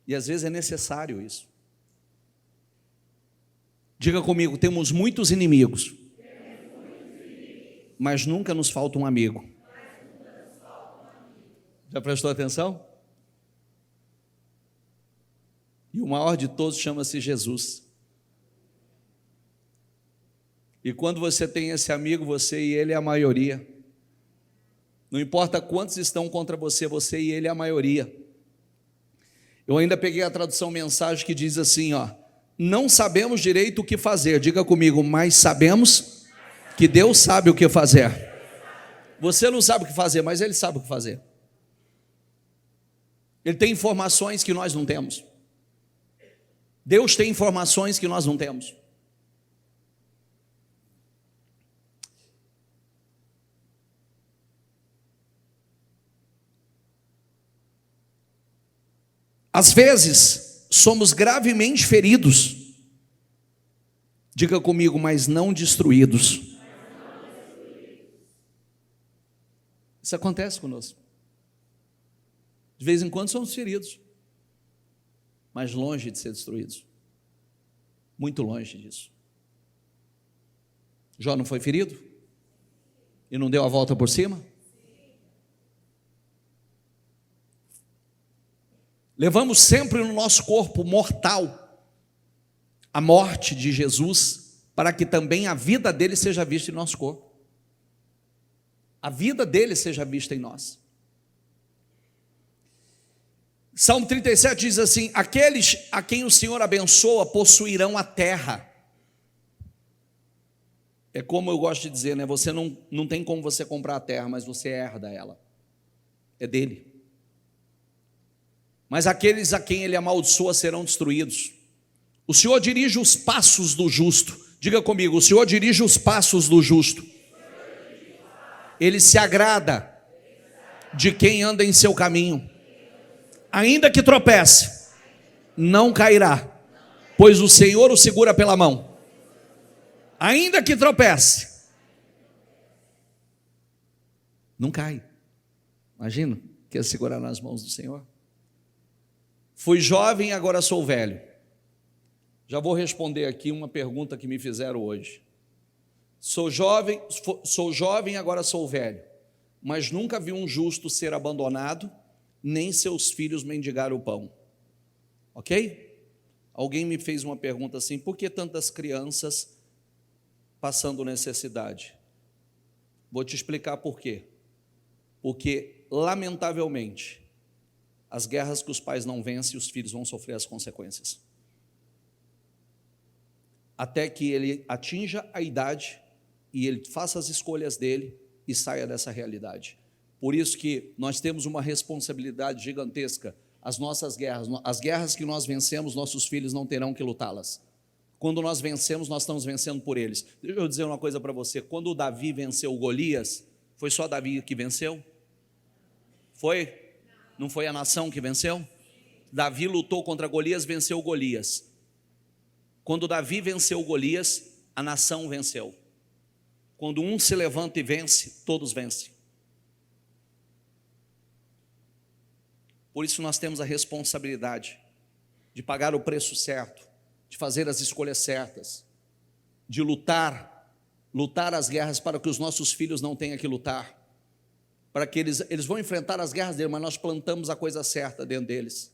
E às vezes é necessário isso. Diga comigo, temos muitos inimigos, mas nunca nos falta um amigo. Já prestou atenção? E o maior de todos chama-se Jesus. E quando você tem esse amigo, você e ele é a maioria. Não importa quantos estão contra você, você e ele é a maioria. Eu ainda peguei a tradução mensagem que diz assim, ó, não sabemos direito o que fazer, diga comigo, mas sabemos que Deus sabe o que fazer. Você não sabe o que fazer, mas Ele sabe o que fazer. Ele tem informações que nós não temos. Deus tem informações que nós não temos. Às vezes, somos gravemente feridos. Diga comigo, mas não destruídos. Isso acontece conosco. De vez em quando somos feridos, mas longe de ser destruídos. Muito longe disso. Jó não foi ferido? E não deu a volta por cima? Levamos sempre no nosso corpo mortal a morte de Jesus, para que também a vida dele seja vista em nosso corpo. A vida dele seja vista em nós. Salmo 37 diz assim, aqueles a quem o Senhor abençoa possuirão a terra. É como eu gosto de dizer, né? Você não tem como você comprar a terra, mas você herda ela. É dele. Mas aqueles a quem ele amaldiçoa serão destruídos. O Senhor dirige os passos do justo. Diga comigo, o Senhor dirige os passos do justo. Ele se agrada de quem anda em seu caminho. Ainda que tropece, não cairá, pois o Senhor o segura pela mão. Ainda que tropece, não cai. Imagina, quer segurar nas mãos do Senhor? Fui jovem, agora sou velho. Já vou responder aqui uma pergunta que me fizeram hoje. Sou jovem, agora sou velho, mas nunca vi um justo ser abandonado, nem seus filhos mendigar o pão. Ok? Alguém me fez uma pergunta assim, por que tantas crianças passando necessidade? Vou te explicar por quê. Porque, lamentavelmente, as guerras que os pais não vencem, os filhos vão sofrer as consequências. Até que ele atinja a idade e ele faça as escolhas dele e saia dessa realidade. Por isso que nós temos uma responsabilidade gigantesca. As nossas guerras, as guerras que nós vencemos, nossos filhos não terão que lutá-las. Quando nós vencemos, nós estamos vencendo por eles. Deixa eu dizer uma coisa para você. Quando o Davi venceu o Golias, foi só Davi que venceu? Foi? Não foi a nação que venceu? Davi lutou contra Golias, venceu Golias. Quando Davi venceu Golias, a nação venceu. Quando um se levanta e vence, todos vencem. Por isso nós temos a responsabilidade de pagar o preço certo, de fazer as escolhas certas, de lutar as guerras para que os nossos filhos não tenham que lutar, para que eles vão enfrentar as guerras deles, mas nós plantamos a coisa certa dentro deles.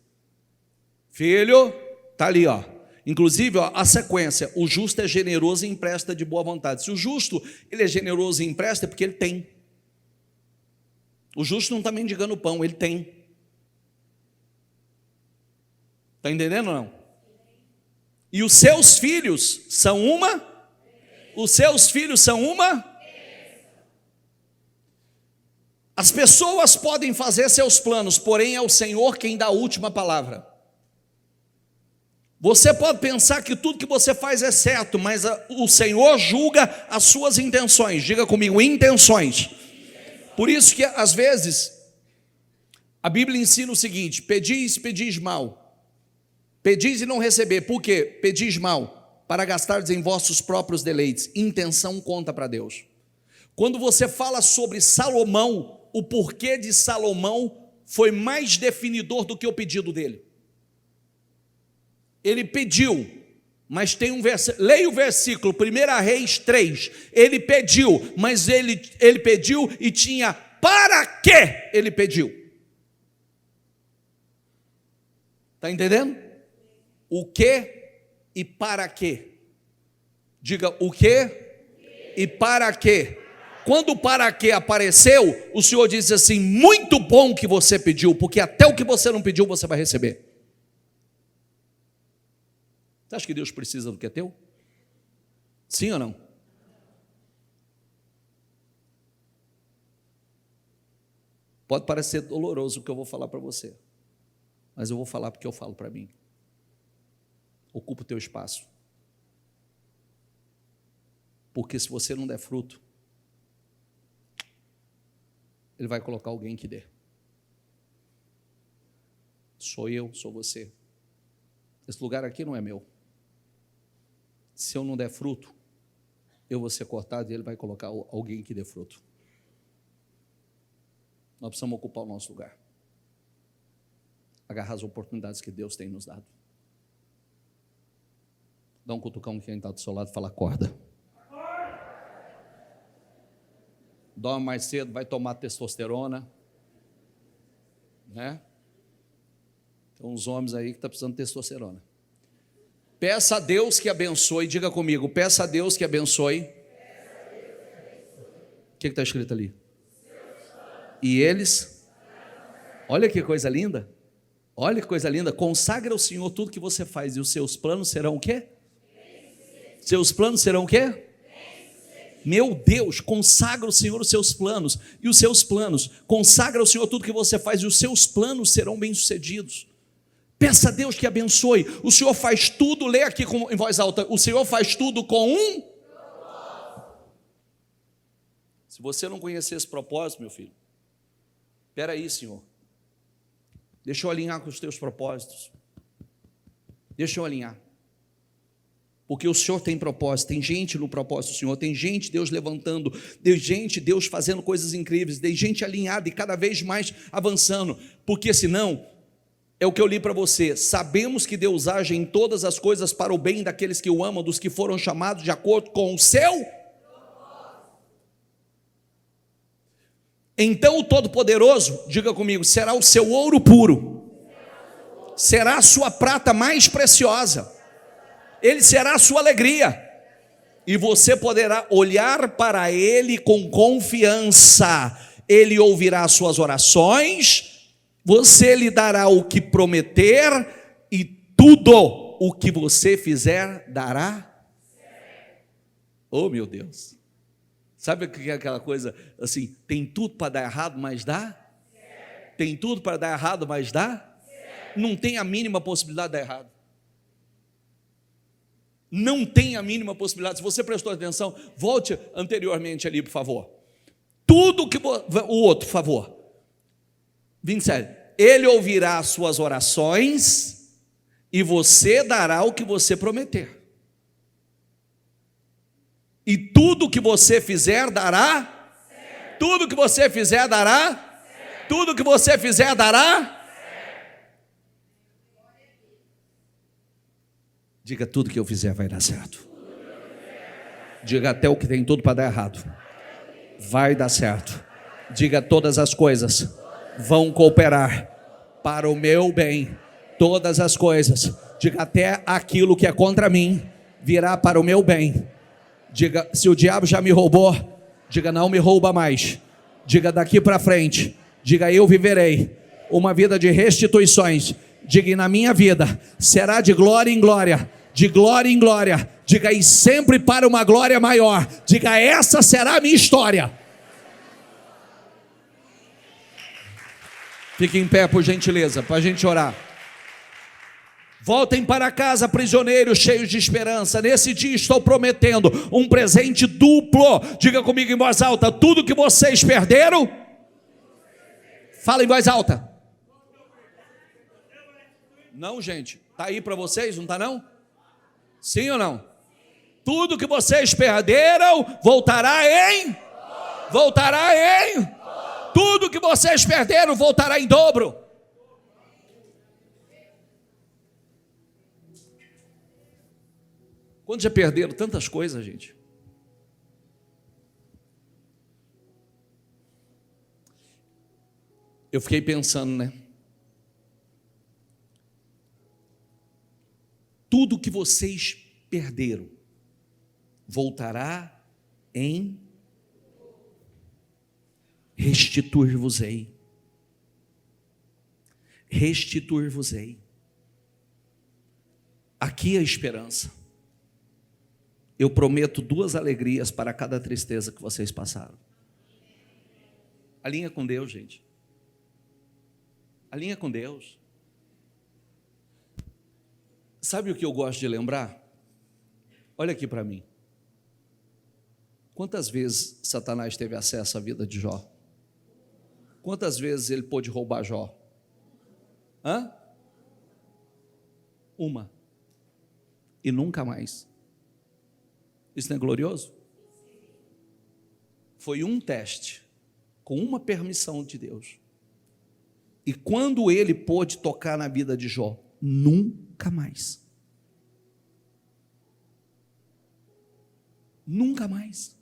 Filho, está ali, ó. Inclusive, ó, a sequência, o justo é generoso e empresta de boa vontade. Se o justo ele é generoso e empresta, é porque ele tem. O justo não está mendigando pão, ele tem. Está entendendo ou não? E os seus filhos são uma? Os seus filhos são uma? As pessoas podem fazer seus planos, porém é o Senhor quem dá a última palavra. Você pode pensar que tudo que você faz é certo, mas o Senhor julga as suas intenções. Diga comigo, intenções. Por isso que às vezes a Bíblia ensina o seguinte: pedis mal. Pedis e não receber. Por quê? Pedis mal, para gastardes em vossos próprios deleites. Intenção conta para Deus. Quando você fala sobre Salomão, o porquê de Salomão foi mais definidor do que o pedido dele. Ele pediu, mas tem um versículo, leia o versículo, 1 Reis 3, ele pediu, mas ele pediu e tinha para que ele pediu. Está entendendo? O que e para quê? Diga o que e para quê. Quando o para quê apareceu, o Senhor disse assim: muito bom que você pediu, porque até o que você não pediu você vai receber. Você acha que Deus precisa do que é teu? Sim ou não? Pode parecer doloroso o que eu vou falar para você, mas eu vou falar porque eu falo para mim. Ocupa o teu espaço. Porque se você não der fruto, Ele vai colocar alguém que dê. Sou eu, sou você. Esse lugar aqui não é meu. Se eu não der fruto, eu vou ser cortado e Ele vai colocar alguém que dê fruto. Nós precisamos ocupar o nosso lugar. Agarrar as oportunidades que Deus tem nos dado. Dá um cutucão quem está do seu lado e fala: acorda. Dorme mais cedo, vai tomar testosterona. Né? Tem uns homens aí que estão precisando de testosterona. Peça a Deus que abençoe. Diga comigo, peça a Deus que abençoe. O que está escrito ali? E eles, olha que coisa linda. Olha que coisa linda. Consagra ao Senhor tudo que você faz, e os seus planos serão o quê? Seus planos serão o quê? Meu Deus, consagra ao Senhor os seus planos, e os seus planos, consagra ao Senhor tudo que você faz, e os seus planos serão bem-sucedidos. Peça a Deus que abençoe. O Senhor faz tudo, lê aqui em voz alta, o Senhor faz tudo com um propósito. Se você não conhecer esse propósito, meu filho, espera aí, Senhor, deixa eu alinhar com os teus propósitos, deixa eu alinhar. Porque o Senhor tem propósito, tem gente no propósito do Senhor, tem gente, Deus levantando, tem gente, Deus fazendo coisas incríveis, tem gente alinhada e cada vez mais avançando, porque senão, é o que eu li para você, sabemos que Deus age em todas as coisas para o bem daqueles que o amam, dos que foram chamados de acordo com o seu propósito. Então o Todo-Poderoso, diga comigo, será o seu ouro puro, será a sua prata mais preciosa, Ele será a sua alegria, e você poderá olhar para Ele com confiança. Ele ouvirá as suas orações, você lhe dará o que prometer, e tudo o que você fizer dará. Oh meu Deus, sabe o que é aquela coisa assim, tem tudo para dar errado, mas dá? Tem tudo para dar errado, mas dá? Não tem a mínima possibilidade de dar errado. Não tem a mínima possibilidade. Se você prestou atenção, volte anteriormente ali, por favor. Tudo que o outro, por favor. 27. Ele ouvirá as suas orações e você dará o que você prometer. E tudo que você fizer dará? Certo. Tudo que você fizer dará? Certo. Tudo que você fizer dará? Diga, tudo que eu fizer vai dar certo. Diga, até o que tem tudo para dar errado vai dar certo. Diga, todas as coisas vão cooperar para o meu bem. Todas as coisas. Diga, até aquilo que é contra mim virá para o meu bem. Diga, se o diabo já me roubou, diga, não me rouba mais. Diga, daqui para frente, diga, eu viverei uma vida de restituições. Diga, e na minha vida será de glória em glória, de glória em glória. Diga, e sempre para uma glória maior. Diga, essa será a minha história. Fique em pé, por gentileza, para a gente orar. Voltem para casa, prisioneiros cheios de esperança. Nesse dia estou prometendo um presente duplo. Diga comigo em voz alta: tudo que vocês perderam. Fala em voz alta. Não, gente, está aí para vocês, não está não? Sim ou não? Tudo que vocês perderam voltará em. Tudo que vocês perderam voltará em dobro. Quando já perderam tantas coisas, gente? Eu fiquei pensando, né? Tudo que vocês perderam voltará em restituir-vos-ei. Restituir-vos-ei. Aqui é a esperança. Eu prometo 2 alegrias para cada tristeza que vocês passaram. Alinha com Deus, gente. Alinha com Deus. Sabe o que eu gosto de lembrar? Olha aqui para mim. Quantas vezes Satanás teve acesso à vida de Jó? Quantas vezes ele pôde roubar Jó? Uma. E nunca mais. Isso não é glorioso? Foi um teste, com uma permissão de Deus. E quando ele pôde tocar na vida de Jó, nunca mais. Nunca mais.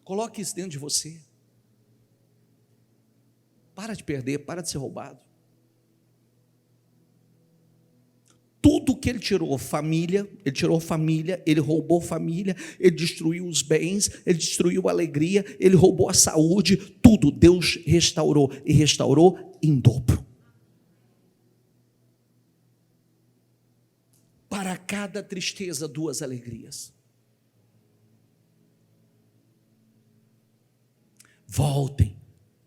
Coloque isso dentro de você. Para de perder, para de ser roubado. Tudo que ele tirou família, ele roubou família, ele destruiu os bens, ele destruiu a alegria, ele roubou a saúde, tudo Deus restaurou, e restaurou em dobro. Para cada tristeza, 2 alegrias. Voltem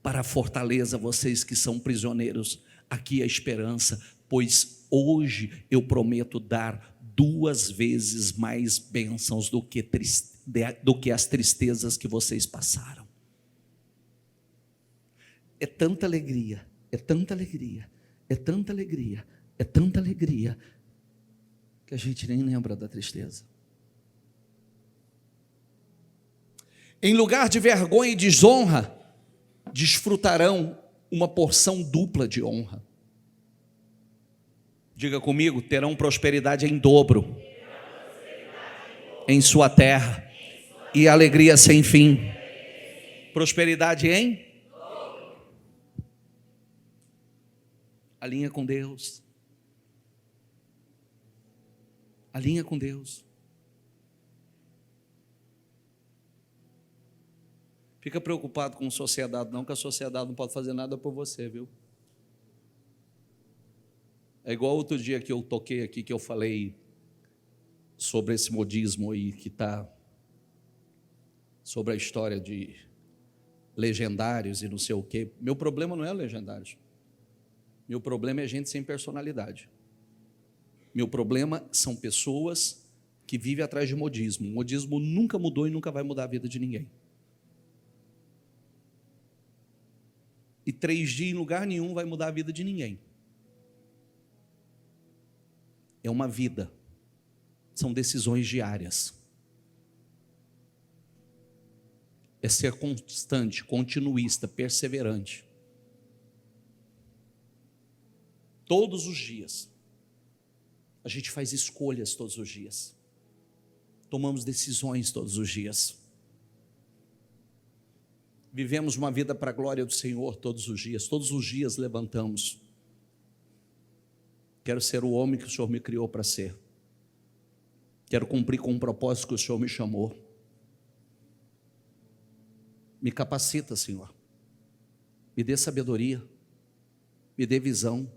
para a fortaleza, vocês que são prisioneiros. Aqui a esperança, pois hoje eu prometo dar 2 vezes mais bênçãos do que as tristezas que vocês passaram. É tanta alegria, é tanta alegria, é tanta alegria, é tanta alegria, que a gente nem lembra da tristeza. Em lugar de vergonha e desonra, desfrutarão uma porção dupla de honra. Diga comigo: terão prosperidade em dobro em sua terra e alegria sem fim. Prosperidade em? Alinha com Deus. Alinha com Deus. Fica preocupado com a sociedade não, que a sociedade não pode fazer nada por você, viu? É igual outro dia que eu toquei aqui, que eu falei sobre esse modismo aí, que está sobre a história de legendários e não sei o quê. Meu problema não é legendários. Meu problema é gente sem personalidade. Meu problema são pessoas que vivem atrás de modismo. O modismo nunca mudou e nunca vai mudar a vida de ninguém. E 3 dias em lugar nenhum vai mudar a vida de ninguém. É uma vida, são decisões diárias. É ser constante, continuista, perseverante. Todos os dias. A gente faz escolhas todos os dias. Tomamos decisões todos os dias. Vivemos uma vida para a glória do Senhor todos os dias levantamos. Quero ser o homem que o Senhor me criou para ser. Quero cumprir com o propósito que o Senhor me chamou. Me capacita, Senhor. Me dê sabedoria. Me dê visão.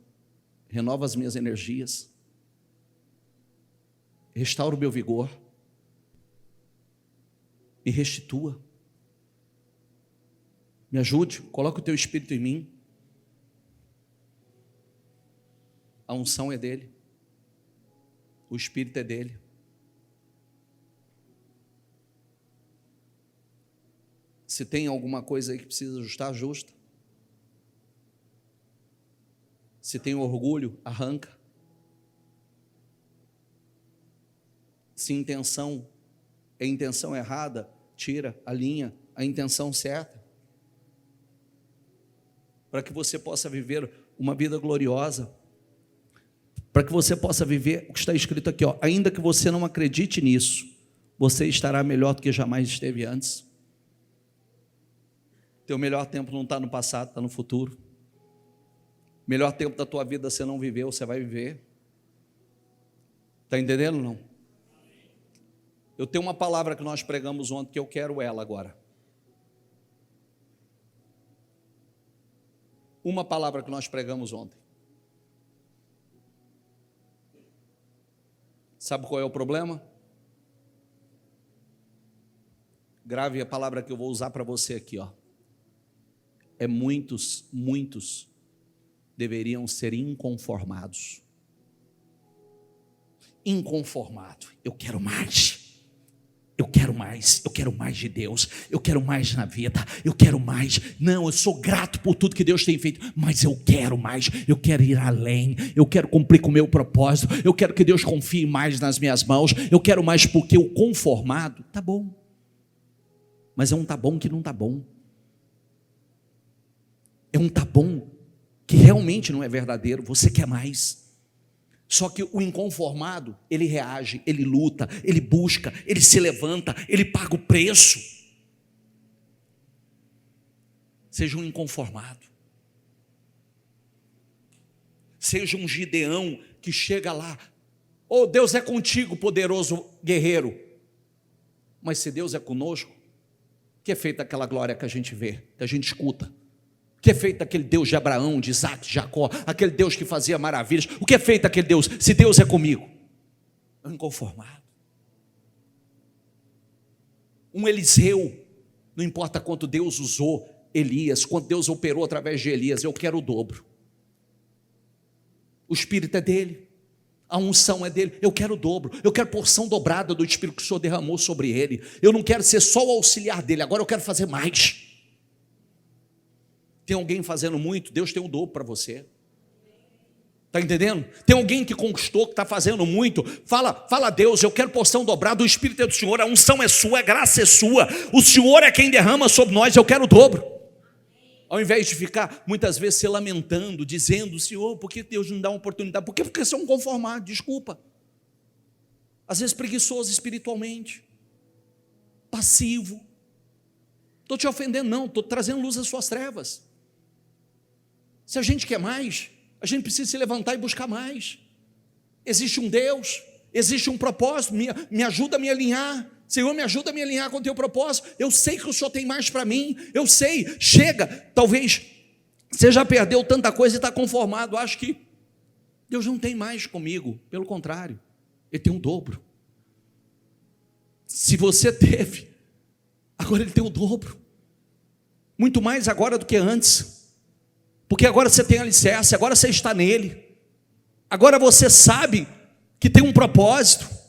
Renova as minhas energias. Restaura o meu vigor. Me restitua. Me ajude, coloca o teu espírito em mim. A unção é dele. O espírito é dele. Se tem alguma coisa aí que precisa ajustar, ajusta. Se tem orgulho, arranca. Se intenção é intenção errada, tira, alinha a intenção certa. Para que você possa viver uma vida gloriosa. Para que você possa viver o que está escrito aqui, ó. Ainda que você não acredite nisso, você estará melhor do que jamais esteve antes. Teu melhor tempo não está no passado, está no futuro. O melhor tempo da tua vida você não viveu, você vai viver. Está entendendo ou não? Eu tenho uma palavra que nós pregamos ontem, que eu quero ela agora. Uma palavra que nós pregamos ontem. Sabe qual é o problema? Grave a palavra que eu vou usar para você aqui, ó. É muitos deveriam ser inconformados. Inconformado. Eu quero mais. Eu quero mais. Eu quero mais de Deus. Eu quero mais na vida. Eu quero mais. Não, eu sou grato por tudo que Deus tem feito, mas eu quero mais. Eu quero ir além. Eu quero cumprir com o meu propósito. Eu quero que Deus confie mais nas minhas mãos. Eu quero mais, porque o conformado tá bom. Mas é um tá bom que não tá bom. É um tá bom que realmente não é verdadeiro. Você quer mais. Só que o inconformado, ele reage, ele luta, ele busca, ele se levanta, ele paga o preço. Seja um inconformado. Seja um Gideão que chega lá. Oh, Deus é contigo, poderoso guerreiro. Mas se Deus é conosco, o que é feito aquela glória que a gente vê, que a gente escuta? O que é feito aquele Deus de Abraão, de Isaac, de Jacó, aquele Deus que fazia maravilhas? O que é feito aquele Deus, se Deus é comigo? É um inconformado. Um Eliseu, não importa quanto Deus usou Elias, quanto Deus operou através de Elias, eu quero o dobro. O Espírito é dele, a unção é dele, eu quero o dobro, eu quero porção dobrada do Espírito que o Senhor derramou sobre ele. Eu não quero ser só o auxiliar dele, agora eu quero fazer mais. Tem alguém fazendo muito, Deus tem um dobro para você. Está entendendo? Tem alguém que conquistou, que está fazendo muito. Fala a Deus, eu quero porção dobrada, o Espírito é do Senhor, a unção é sua, a graça é sua. O Senhor é quem derrama sobre nós, eu quero o dobro. Ao invés de ficar muitas vezes se lamentando, dizendo, Senhor, por que Deus não dá uma oportunidade? Por que? Porque você é um conformado, desculpa. Às vezes preguiçoso espiritualmente, passivo. Estou te ofendendo não, estou trazendo luz às suas trevas. Se a gente quer mais, a gente precisa se levantar e buscar mais. Existe um Deus, existe um propósito, me ajuda a me alinhar. Senhor, me ajuda a me alinhar com o teu propósito. Eu sei que o Senhor tem mais para mim, eu sei, chega. Talvez você já perdeu tanta coisa e está conformado, acho que Deus não tem mais comigo, pelo contrário, Ele tem um dobro. Se você teve, agora Ele tem o dobro, muito mais agora do que antes, porque agora você tem alicerce, agora você está nele, agora você sabe que tem um propósito.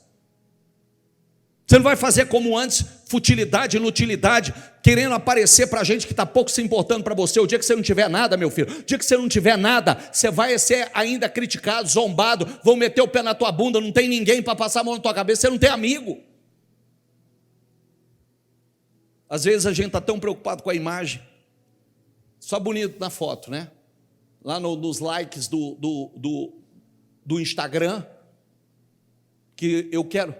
Você não vai fazer como antes, futilidade, inutilidade, querendo aparecer para a gente que está pouco se importando para você. O dia que você não tiver nada, meu filho, o dia que você não tiver nada, você vai ser ainda criticado, zombado, vão meter o pé na tua bunda, não tem ninguém para passar a mão na tua cabeça, você não tem amigo. Às vezes a gente está tão preocupado com a imagem, só bonito na foto, né? Lá nos likes do Instagram, que eu quero.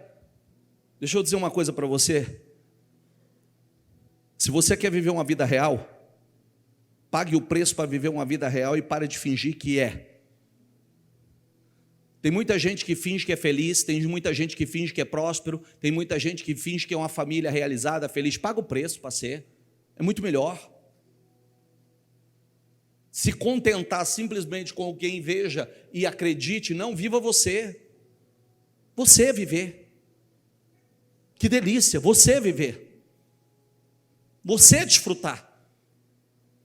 Deixa eu dizer uma coisa para você. Se você quer viver uma vida real, pague o preço para viver uma vida real e pare de fingir que é. Tem muita gente que finge que é feliz, tem muita gente que finge que é próspero, tem muita gente que finge que é uma família realizada, feliz. Paga o preço para ser. É muito melhor. Se contentar simplesmente com quem veja e acredite, não, viva você. Você viver. Que delícia, você viver. Você desfrutar.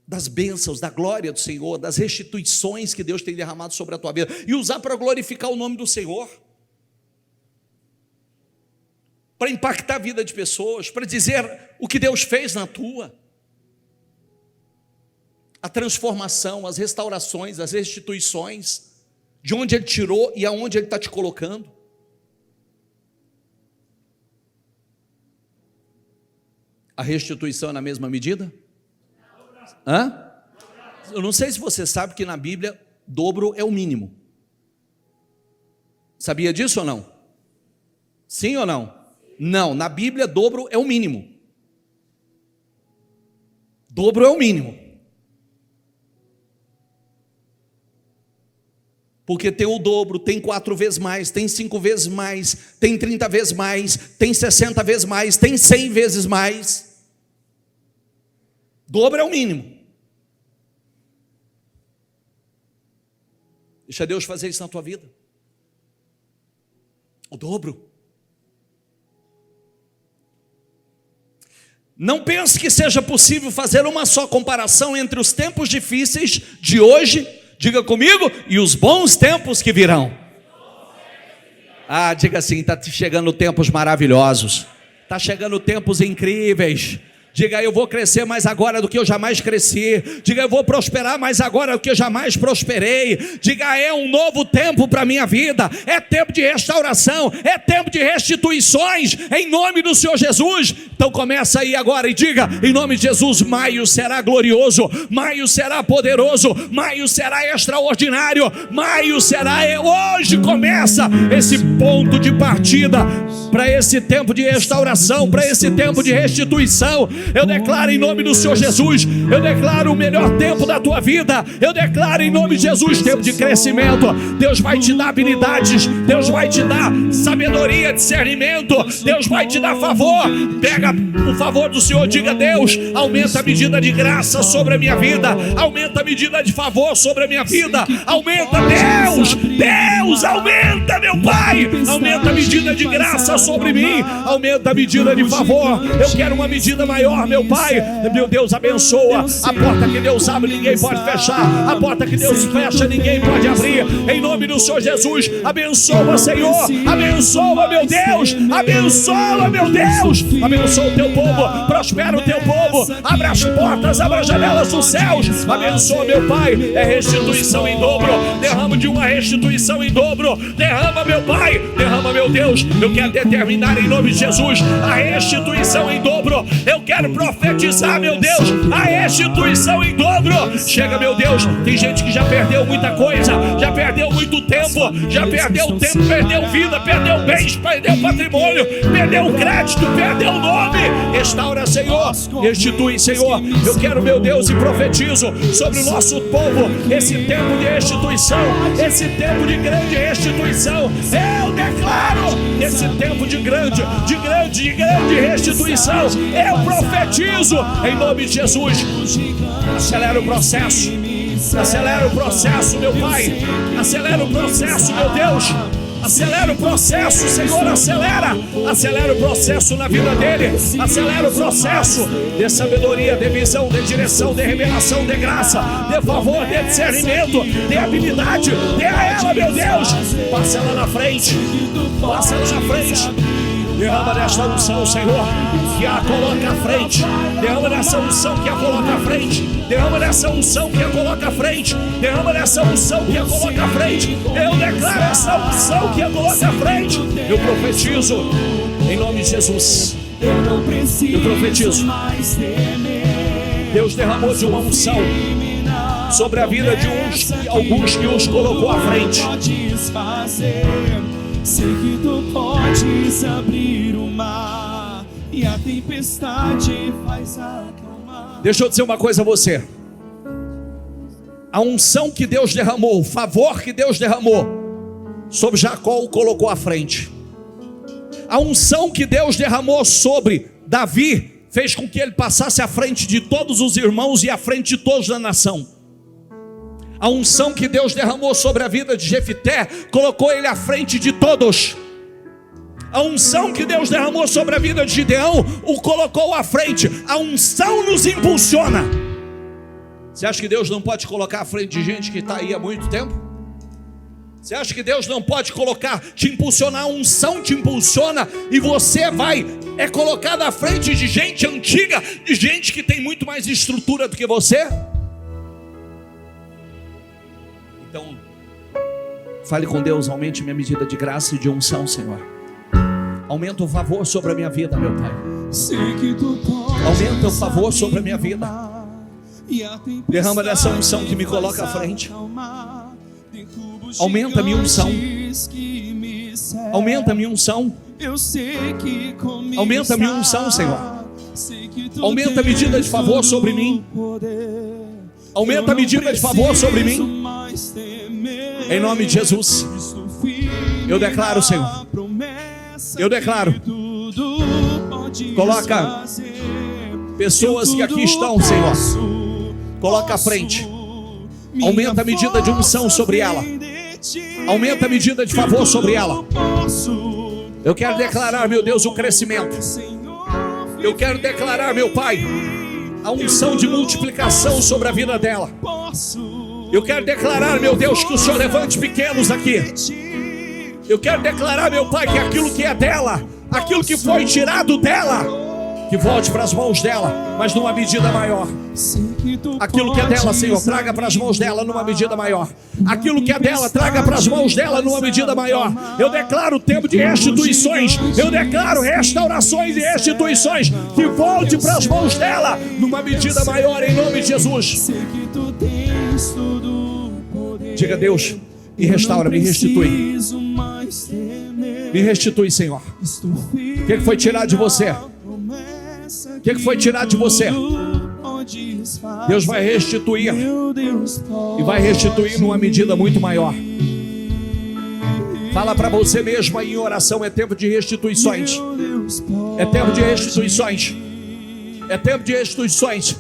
das bênçãos, da glória do Senhor, das restituições que Deus tem derramado sobre a tua vida, e usar para glorificar o nome do Senhor, para impactar a vida de pessoas, para dizer o que Deus fez na tua, a transformação, as restaurações, as restituições, de onde Ele tirou e aonde Ele está te colocando. A restituição é na mesma medida? Eu não sei se você sabe que na Bíblia dobro é o mínimo. Sabia disso ou não? Sim ou não? Não, na Bíblia dobro é o mínimo. Dobro é o mínimo. Porque tem o dobro, tem 4 vezes mais, tem 5 vezes mais, tem 30 vezes mais, tem 60 vezes mais, tem 100 vezes mais. Dobro é o mínimo. Deixa Deus fazer isso na tua vida. O dobro. Não pense que seja possível fazer uma só comparação entre os tempos difíceis de hoje, diga comigo, e os bons tempos que virão. Diga assim, está chegando tempos maravilhosos, está chegando tempos incríveis. Diga, eu vou crescer mais agora do que eu jamais cresci. Diga, eu vou prosperar mais agora do que eu jamais prosperei. Diga, é um novo tempo para a minha vida. É tempo de restauração, é tempo de restituições, em nome do Senhor Jesus. Então começa aí agora e diga, em nome de Jesus, maio será glorioso, maio será poderoso, maio será extraordinário, maio será, hoje começa esse ponto de partida para esse tempo de restauração, para esse tempo de restituição. Eu declaro em nome do Senhor Jesus, eu declaro o melhor tempo da tua vida, eu declaro em nome de Jesus, tempo de crescimento. Deus vai te dar habilidades, Deus vai te dar sabedoria, discernimento, Deus vai te dar favor. Pega o favor do Senhor, diga, Deus, aumenta a medida de graça sobre a minha vida, aumenta a medida de favor sobre a minha vida, aumenta, Deus, aumenta, meu Pai, aumenta a medida de graça sobre mim, aumenta a medida de favor. Eu quero uma medida maior, meu Pai. Meu Deus, abençoa. A porta que Deus abre, ninguém pode fechar. A porta que Deus fecha, ninguém pode abrir. Em nome do Senhor Jesus, abençoa, Senhor. Abençoa, meu Deus. Abençoa, meu Deus. Abençoa o teu povo. Prospera o teu povo. Abra as portas, abra as janelas dos céus. Abençoa, meu Pai. É restituição em dobro. Derrama de uma restituição em dobro. Derrama, meu Pai. Derrama, meu Deus. Eu quero determinar em nome de Jesus a restituição em dobro. Eu quero profetizar, meu Deus, a restituição em dobro. Chega, meu Deus, tem gente que já perdeu muita coisa, já perdeu muito tempo, já perdeu tempo, perdeu vida, perdeu bens, perdeu patrimônio, perdeu crédito, perdeu nome. Restaura, Senhor, restitui, Senhor. Eu quero, meu Deus, e profetizo sobre o nosso povo esse tempo de restituição, esse tempo de grande restituição. Eu declaro esse tempo de grande restituição. Eu profetizo em nome de Jesus. Acelera o processo, meu Pai. Acelera o processo, meu Deus. Acelera o processo, Senhor, acelera o processo na vida dele, acelera o processo de sabedoria, de visão, de direção, de revelação, de graça, de favor, de discernimento, de habilidade. Dê a ela, meu Deus, passa ela na frente, derrama dessa unção, Senhor, que a coloca à frente. Derrama dessa unção que a coloca à frente. Derrama dessa unção que a coloca à frente. Derrama dessa unção que a coloca à frente. Eu declaro essa unção que a coloca à frente. Eu profetizo em nome de Jesus. Eu profetizo. Deus derramou de uma unção sobre a vida de alguns que os colocou à frente. Sei que tu podes abrir o mar e a tempestade faz acalmar. Deixa eu dizer uma coisa a você. A unção que Deus derramou, o favor que Deus derramou sobre Jacó o colocou à frente. A unção que Deus derramou sobre Davi fez com que ele passasse à frente de todos os irmãos e à frente de todos da nação. A unção que Deus derramou sobre a vida de Jefité colocou ele à frente de todos. A unção que Deus derramou sobre a vida de Gideão o colocou à frente. A unção nos impulsiona. Você acha que Deus não pode colocar à frente de gente que está aí há muito tempo? Você acha que Deus não pode colocar, te impulsionar, a unção te impulsiona e você é colocado à frente de gente antiga, de gente que tem muito mais estrutura do que você? Então, fale com Deus, aumente minha medida de graça e de unção, Senhor. Aumenta o favor sobre a minha vida, meu Pai. Aumenta o favor sobre a minha vida. Derrama dessa unção que me coloca à frente. Aumenta a minha unção. Aumenta a minha unção. Aumenta a minha unção, Senhor. Aumenta a medida de favor sobre mim. Aumenta a medida de favor sobre mim. Em nome de Jesus. Eu declaro, Senhor. Eu declaro. Coloca pessoas que aqui estão, Senhor. Coloca à frente. Aumenta a medida de unção sobre ela. Aumenta a medida de favor sobre ela. Eu quero declarar, meu Deus, o crescimento. Eu quero declarar, meu Pai, a unção de multiplicação sobre a vida dela. Eu quero declarar, meu Deus, que o Senhor levante pequenos aqui. Eu quero declarar, meu Pai, que aquilo que é dela, aquilo que foi tirado dela, que volte para as mãos dela, mas numa medida maior. Aquilo que é dela, Senhor, traga para as mãos dela numa medida maior. Aquilo que é dela, traga para as mãos dela numa medida maior. Eu declaro tempo de restituições. Eu declaro restaurações e restituições. Que volte para as mãos dela numa medida maior, em nome de Jesus. Diga, Deus, me restaura, me restitui. Me restitui, Senhor. O que foi tirado de você? O que foi tirado de você? Deus vai restituir. E vai restituir numa medida muito maior. Fala para você mesmo aí em oração. É tempo de restituições. É tempo de restituições. É tempo de restituições.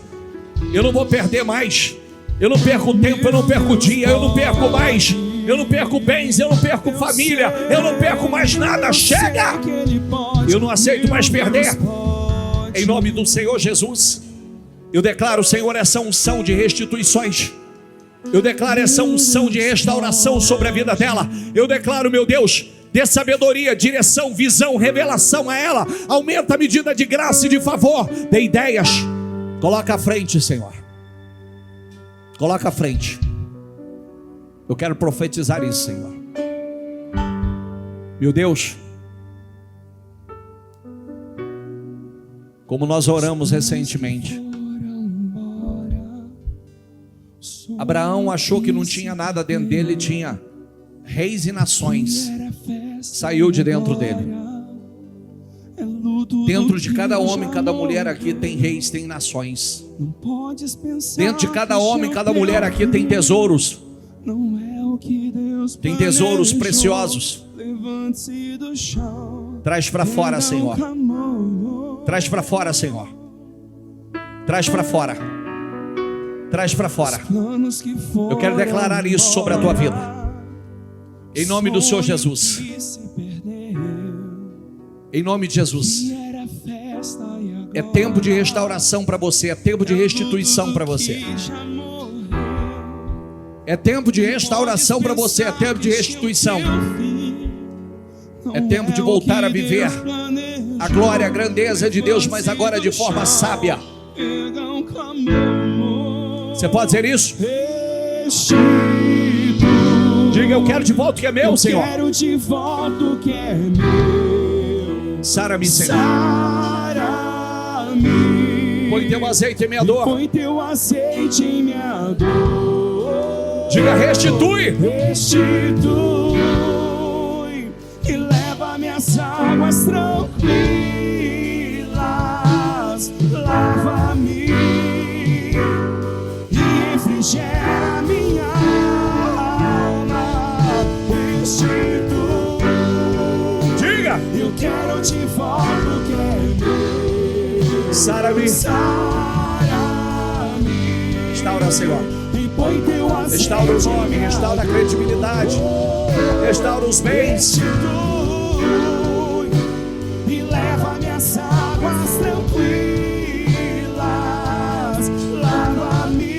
Eu não vou perder mais. Eu não perco tempo, eu não perco dia. Eu não perco mais. Eu não perco bens, eu não perco família. Eu não perco mais nada. Chega! Eu não aceito mais perder. Em nome do Senhor Jesus, eu declaro, Senhor, essa unção de restituições. Eu declaro essa unção de restauração sobre a vida dela. Eu declaro, meu Deus, dê sabedoria, direção, visão, revelação a ela. Aumenta a medida de graça e de favor. Dê ideias. Coloca à frente, Senhor. Coloca à frente. Eu quero profetizar isso, Senhor. Meu Deus, como nós oramos recentemente, Abraão achou que não tinha nada dentro dele, tinha reis e nações. Saiu de dentro dele. Dentro de cada homem, cada mulher aqui tem reis, tem nações. Dentro de cada homem, cada mulher aqui tem tesouros. Tem tesouros preciosos. Traz para fora, Senhor. Traz para fora, Senhor. Traz para fora. Traz para fora. Eu quero declarar isso sobre a tua vida. Em nome do Senhor Jesus. Em nome de Jesus. É tempo de restauração para você. É tempo de restituição para você. É tempo de restauração para você. É tempo de restituição. É tempo de voltar a viver a glória, a grandeza de Deus, mas agora de forma sábia. Você pode dizer isso? Diga, eu quero de volta o que é meu, Senhor. Eu quero de volta o que é meu. Sara-me, Senhor. Sara-me. Põe teu azeite em minha dor. Põe teu azeite em minha dor. Diga, restitui. Restitui. E leva minhas águas tranquilas. Lava-me. E refrigera minha alma. Restitui. Diga. Eu quero de volta o que é meu. Sara-me. Sara-me. Restaura, Senhor. E põe teu azeite. Restaura o nome, restaura a credibilidade. Restaura os bens. E leva minhas águas tranquilas. Lava-me.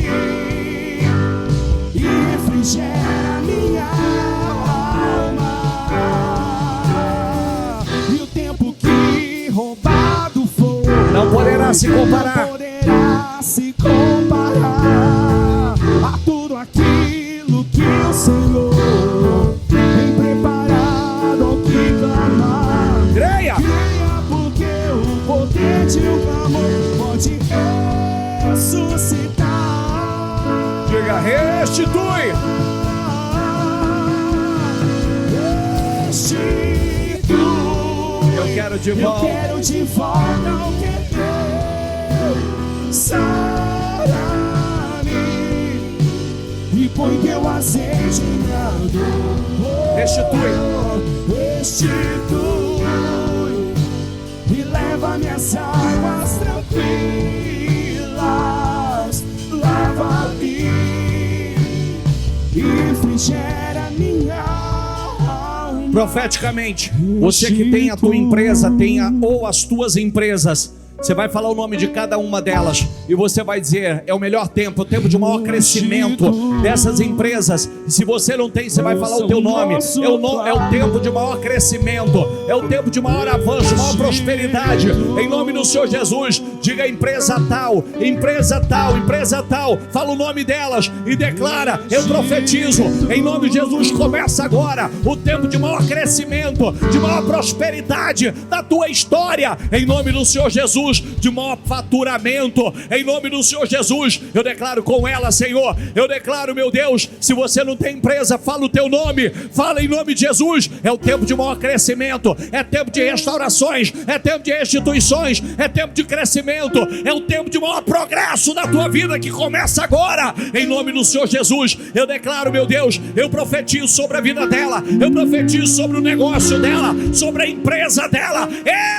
poderá se comparar. não poderá se comparar a tudo aquilo que o Senhor tem preparado ao que clamar. Creia! Creia, porque o poder de um clamor pode ressuscitar. Diga, restitui! Eu quero de volta. Eu quero de volta o que é teu. Sara-me e põe teu azeite em minha dor. Restitui. Restitui e leva minhas águas tranquilas. Lava-me e refrigera minha alma. Profeticamente, você que tem a tua empresa, tenha ou as tuas empresas, você vai falar o nome de cada uma delas e você vai dizer, é o melhor tempo, o tempo de maior crescimento dessas empresas. E se você não tem, você vai falar o teu nome. É o tempo de maior crescimento, é o tempo de maior avanço, maior prosperidade. Em nome do Senhor Jesus, diga empresa tal, empresa tal, empresa tal. Fala o nome delas e declara, eu profetizo, em nome de Jesus, começa agora o tempo de maior crescimento, de maior prosperidade da tua história. Em nome do Senhor Jesus, de maior faturamento, em nome do Senhor Jesus, eu declaro com ela, Senhor, eu declaro, meu Deus, se você não tem empresa, fala o teu nome, fala em nome de Jesus, é o tempo de maior crescimento, é tempo de restaurações, é tempo de restituições, é tempo de crescimento, é o tempo de maior progresso da tua vida que começa agora, em nome do Senhor Jesus, eu declaro, meu Deus, eu profetizo sobre a vida dela, eu profetizo sobre o negócio dela, sobre a empresa dela,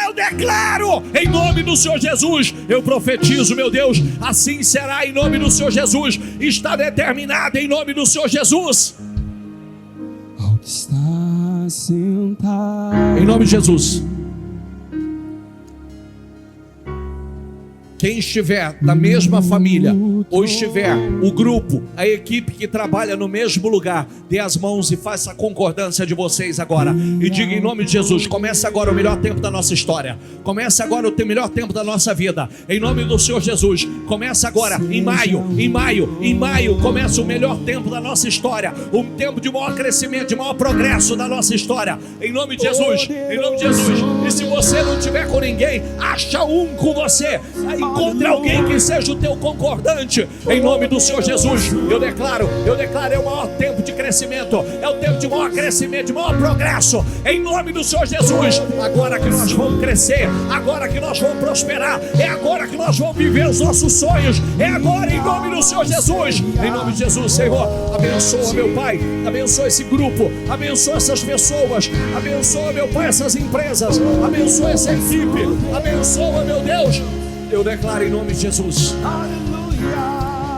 eu declaro, em nome do Senhor Jesus, eu profetizo, meu Deus, assim será em nome do Senhor Jesus, está determinado em nome do Senhor Jesus. Ao que está sentado em nome de Jesus. Quem estiver da mesma família, ou estiver o grupo, a equipe que trabalha no mesmo lugar, dê as mãos e faça a concordância de vocês agora. E diga em nome de Jesus, começa agora o melhor tempo da nossa história. Começa agora o melhor tempo da nossa vida. Em nome do Senhor Jesus, começa agora, em maio, começa o melhor tempo da nossa história. Um tempo de maior crescimento, de maior progresso da nossa história. Em nome de Jesus, em nome de Jesus. E se você não tiver com ninguém, acha um com você. Encontre alguém que seja o teu concordante, em nome do Senhor Jesus. Eu declaro, é o maior tempo de crescimento, é o tempo de maior crescimento, de maior progresso, em nome do Senhor Jesus. Agora que nós vamos crescer, agora que nós vamos prosperar, é agora que nós vamos viver os nossos sonhos, é agora em nome do Senhor Jesus. Em nome de Jesus, Senhor, abençoa, meu Pai, abençoa esse grupo, abençoa essas pessoas, abençoa, meu Pai, essas empresas, abençoa essa equipe, abençoa, meu Deus. Eu declaro em nome de Jesus.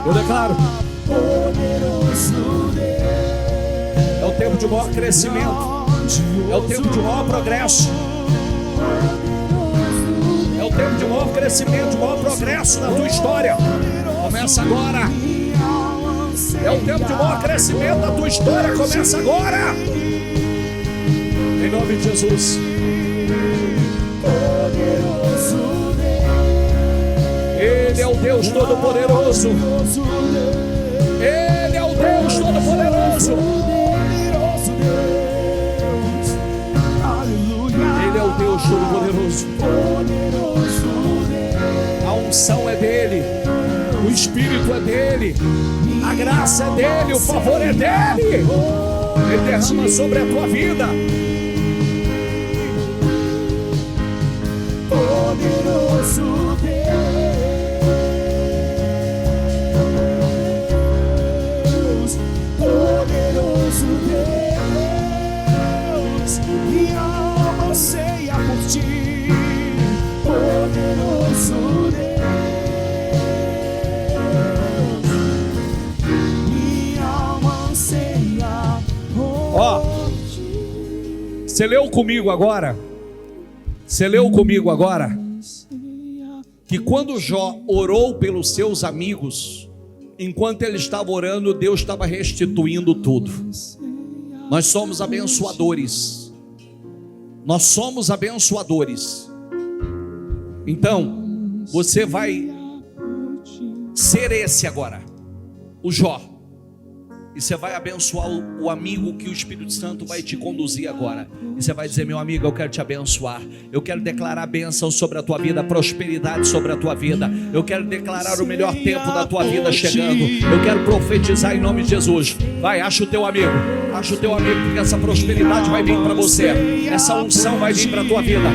Eu declaro. É o tempo de maior crescimento. É o tempo de maior progresso. É o tempo de maior crescimento, de maior progresso na tua história. Começa agora. É o tempo de maior crescimento da tua história. Começa agora. Em nome de Jesus. Ele é o Deus Todo-Poderoso. Ele é o Deus Todo-Poderoso. Ele é o Deus Todo-Poderoso. A unção é dele, o Espírito é dele, a graça é dele, o favor é dele. Ele derrama sobre a tua vida. Poderoso Deus, poderoso Deus, minha alma anseia por ti, poderoso Deus, minha alma anseia por ti. Você leu comigo agora? Você leu comigo agora? Que quando Jó orou pelos seus amigos, enquanto ele estava orando, Deus estava restituindo tudo. Nós somos abençoadores. Nós somos abençoadores. Então, Você vai ser esse agora, o Jó. E você vai abençoar o amigo que o Espírito Santo vai te conduzir agora. E você vai dizer: meu amigo, eu quero te abençoar. Eu quero declarar bênção sobre a tua vida, prosperidade sobre a tua vida. Eu quero declarar o melhor tempo da tua vida chegando. Eu quero profetizar em nome de Jesus. Vai, acha o teu amigo, porque essa prosperidade vai vir para você. Essa unção vai vir para a tua vida.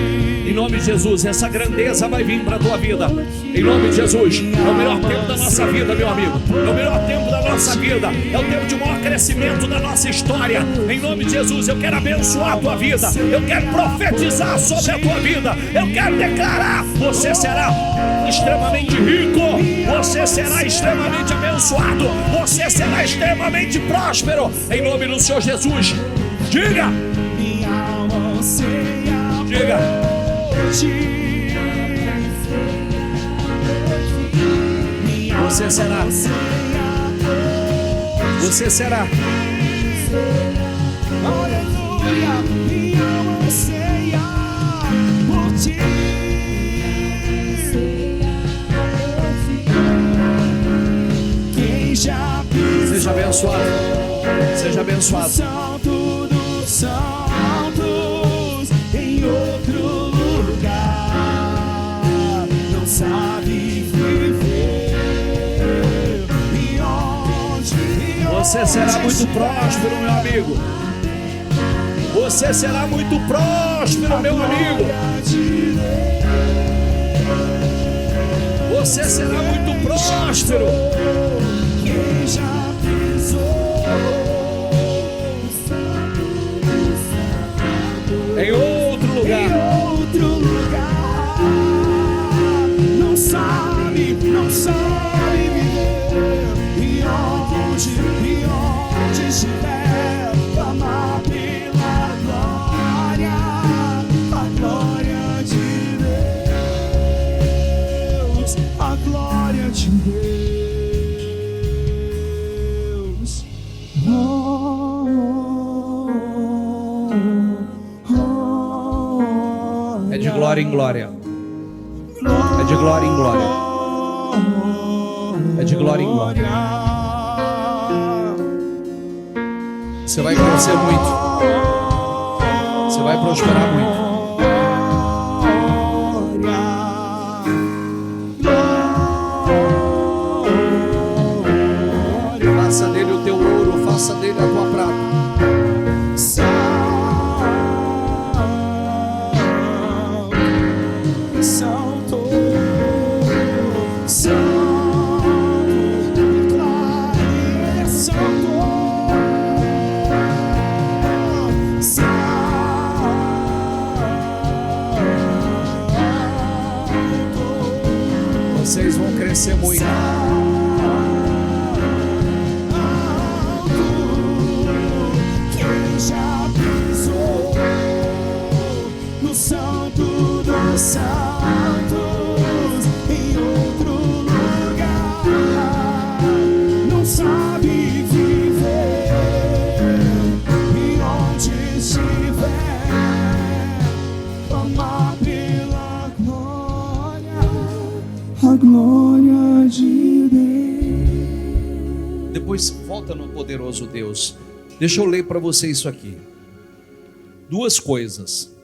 Em nome de Jesus, essa grandeza vai vir para a tua vida. Em nome de Jesus, é o melhor tempo da nossa vida, meu amigo. É o melhor tempo da nossa vida. É o tempo de maior crescimento da nossa história. Em nome de Jesus, eu quero abençoar a tua vida. Eu quero profetizar sobre a tua vida. Eu quero declarar: você será extremamente rico. Você será extremamente abençoado. Você será extremamente próspero. Em nome do Senhor Jesus. Diga. Diga. Você será. Você será. Aleluia, minha alma anseia por ti. Quem já pisou. Seja abençoado. Seja abençoado. Santo dos santos em outro lugar. Não sabe viver. E onde você será muito próspero, meu amigo. Você será muito próspero, meu amigo. Você será muito próspero. Quem já pisou em outro lugar. Não sabe viver. E onde estiver, clamar pela glória, a glória de Deus, a glória de Deus. É de glória em glória. É de glória em glória. É de glória em glória. Você vai crescer muito. Você vai prosperar muito. Faça dele o teu ouro, faça dele a tua prata. Vocês vão crescer muito. Quem já pisou no santo dos santos em outro lugar, não sabe viver. E onde estiver, clamar pela glória, a glória de Deus. Depois volta no poderoso Deus. Deixa eu ler para você isso aqui. Duas coisas.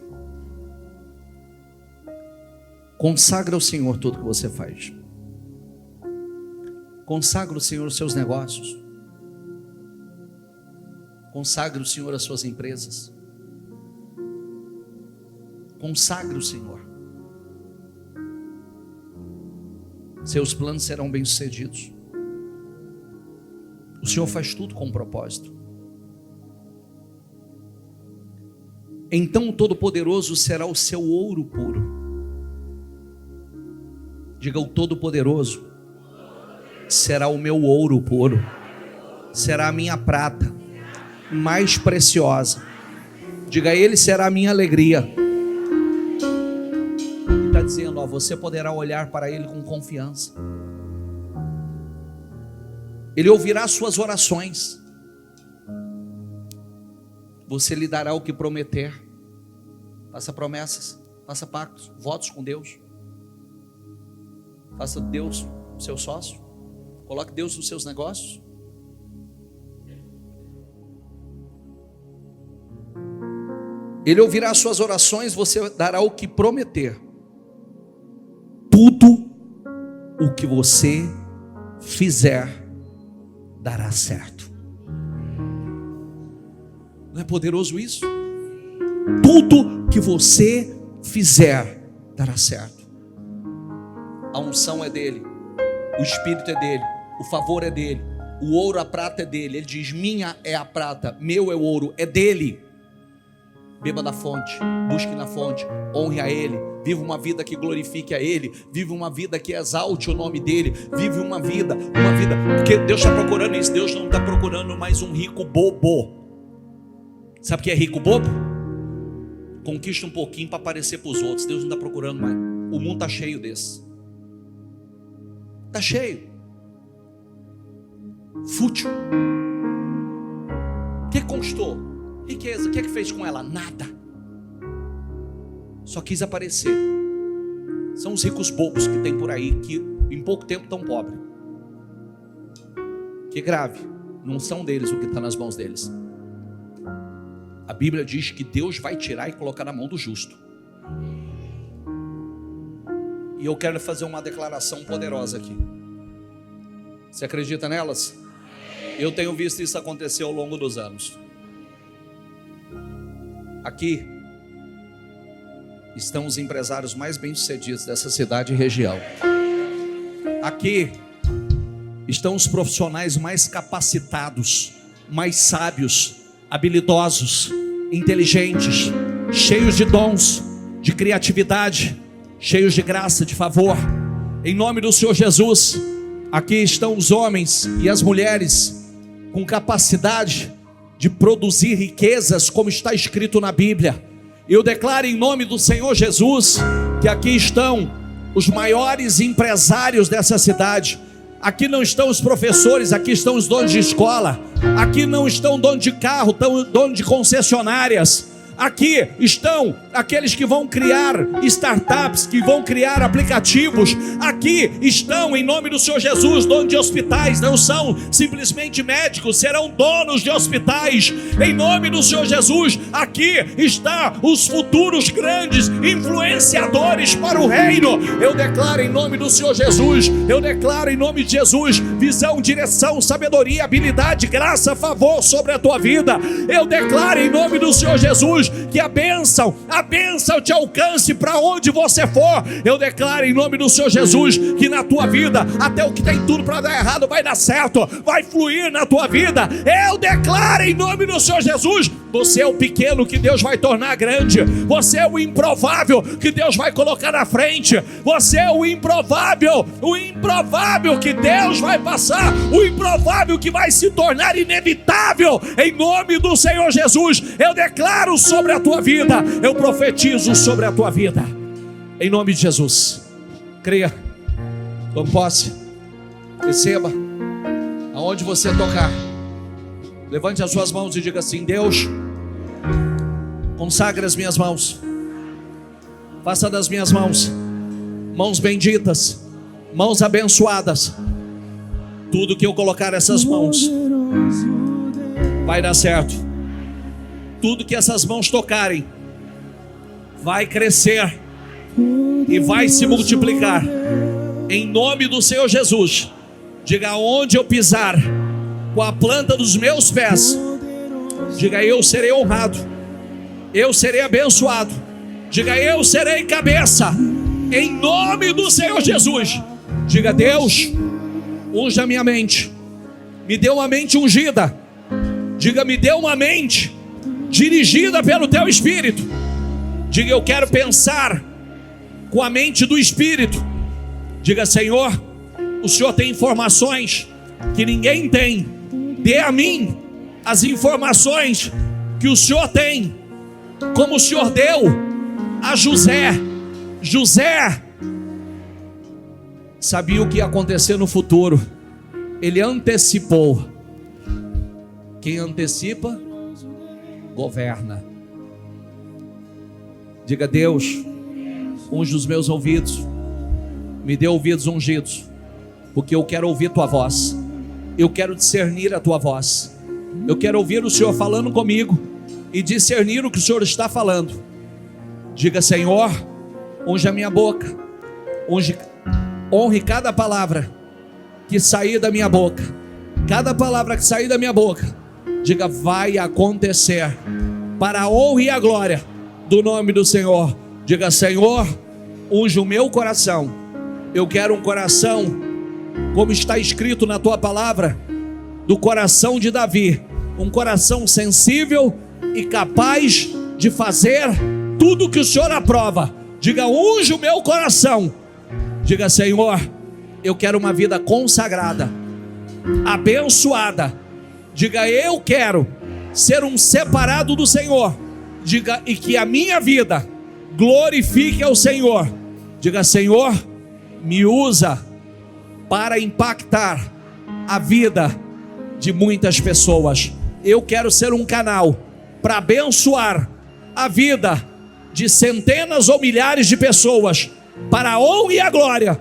Consagra ao Senhor tudo que você faz. Consagra ao Senhor os seus negócios. Consagra ao Senhor as suas empresas. Consagra o Senhor. Seus planos serão bem-sucedidos. O Senhor faz tudo com um propósito. Então o Todo-Poderoso será o seu ouro puro. Diga: o Todo-Poderoso será o meu ouro puro. Será a minha prata mais preciosa. Diga: ele será a minha alegria. E está dizendo: ó, você poderá olhar para ele com confiança. Ele ouvirá suas orações. Você lhe dará o que prometer. Faça promessas, faça pactos, votos com Deus. Faça Deus seu sócio. Coloque Deus nos seus negócios. Ele ouvirá as suas orações, você dará o que prometer. Tudo o que você fizer dará certo. Não é poderoso isso? Tudo que você fizer dará certo. A unção é dele, o espírito é dele, o favor é dele, o ouro, a prata é dele. Ele diz: minha é a prata, meu é o ouro, é dele. Beba da fonte, busque na fonte, honre a ele, viva uma vida que glorifique a ele, viva uma vida que exalte o nome dele, vive uma vida, porque Deus está procurando isso. Deus não está procurando mais um rico bobo. Sabe o que é rico bobo? Conquista um pouquinho para aparecer para os outros. Deus não está procurando mais. O mundo está cheio desse. Está cheio. Fútil. O que conquistou? Riqueza. O que é que fez com ela? Nada. Só quis aparecer. São os ricos bobos que tem por aí, que em pouco tempo estão pobres. Que grave. Não são deles o que está nas mãos deles. A Bíblia diz que Deus vai tirar e colocar na mão do justo. E eu quero fazer uma declaração poderosa aqui. Você acredita nelas? Eu tenho visto isso acontecer ao longo dos anos. Aqui estão os empresários mais bem-sucedidos dessa cidade e região. Aqui estão os profissionais mais capacitados, mais sábios, habilidosos, inteligentes, cheios de dons, de criatividade, cheios de graça, de favor. Em nome do Senhor Jesus, aqui estão os homens e as mulheres com capacidade de produzir riquezas, como está escrito na Bíblia. Eu declaro em nome do Senhor Jesus que aqui estão os maiores empresários dessa cidade. Aqui não estão os professores, aqui estão os donos de escola. Aqui não estão donos de carro, donos de concessionárias. Aqui estão aqueles que vão criar startups, que vão criar aplicativos. Aqui estão, em nome do Senhor Jesus, donos de hospitais. Não são simplesmente médicos, serão donos de hospitais. Em nome do Senhor Jesus, aqui estão os futuros grandes influenciadores para o reino. Eu declaro em nome do Senhor Jesus, eu declaro em nome de Jesus, visão, direção, sabedoria, habilidade, graça, favor sobre a tua vida. Eu declaro em nome do Senhor Jesus que a bênção te alcance para onde você for. Eu declaro em nome do Senhor Jesus que na tua vida, até o que tem tudo para dar errado vai dar certo, vai fluir na tua vida. Eu declaro em nome do Senhor Jesus, você é o pequeno que Deus vai tornar grande, você é o improvável que Deus vai colocar na frente, você é o improvável que Deus vai passar, o improvável que vai se tornar inevitável. Em nome do Senhor Jesus, eu declaro sobre a tua vida, eu profetizo sobre a tua vida, em nome de Jesus. Creia, tome posse, receba, aonde você tocar, levante as suas mãos e diga assim: Deus, consagre as minhas mãos, faça das minhas mãos mãos benditas, mãos abençoadas. Tudo que eu colocar essas mãos vai dar certo. Tudo que essas mãos tocarem vai crescer e vai se multiplicar. Em nome do Senhor Jesus, diga: onde eu pisar com a planta dos meus pés, diga: eu serei honrado, eu serei abençoado. Diga: eu serei cabeça. Em nome do Senhor Jesus, diga: Deus, unja a minha mente, me dê uma mente ungida. Diga: me dê uma mente dirigida pelo teu Espírito. Diga: eu quero pensar com a mente do Espírito. Diga: Senhor, o Senhor tem informações que ninguém tem. Dê a mim as informações que o Senhor tem, como o Senhor deu a José. José sabia o que ia acontecer no futuro. Ele antecipou. Quem antecipa, governa. Diga: Deus, unge os meus ouvidos, Me dê ouvidos ungidos, porque eu quero ouvir tua voz. Eu quero discernir a tua voz. Eu quero ouvir o Senhor falando comigo e discernir o que o Senhor está falando. Diga: Senhor, unge a minha boca, honre cada palavra que sair da minha boca. Cada palavra que sair da minha boca, diga: vai acontecer para a honra e a glória do nome do Senhor. Diga: Senhor, unge o meu coração. Eu quero um coração, como está escrito na tua palavra, do coração de Davi, um coração sensível e capaz de fazer tudo que o Senhor aprova. Diga: unge o meu coração. Diga: Senhor, eu quero uma vida consagrada, abençoada. Diga: eu quero ser um separado do Senhor. Diga: e que a minha vida glorifique ao Senhor. Diga: Senhor, me usa para impactar a vida de muitas pessoas. Eu quero ser um canal para abençoar a vida de centenas ou milhares de pessoas, para a honra e a glória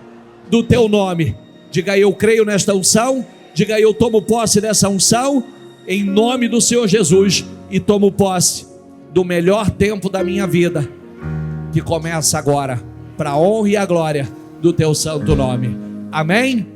do teu nome. Diga: eu creio nesta unção. Diga: eu tomo posse dessa unção em nome do Senhor Jesus, e tomo posse do melhor tempo da minha vida, que começa agora, para a honra e a glória do teu santo nome. Amém?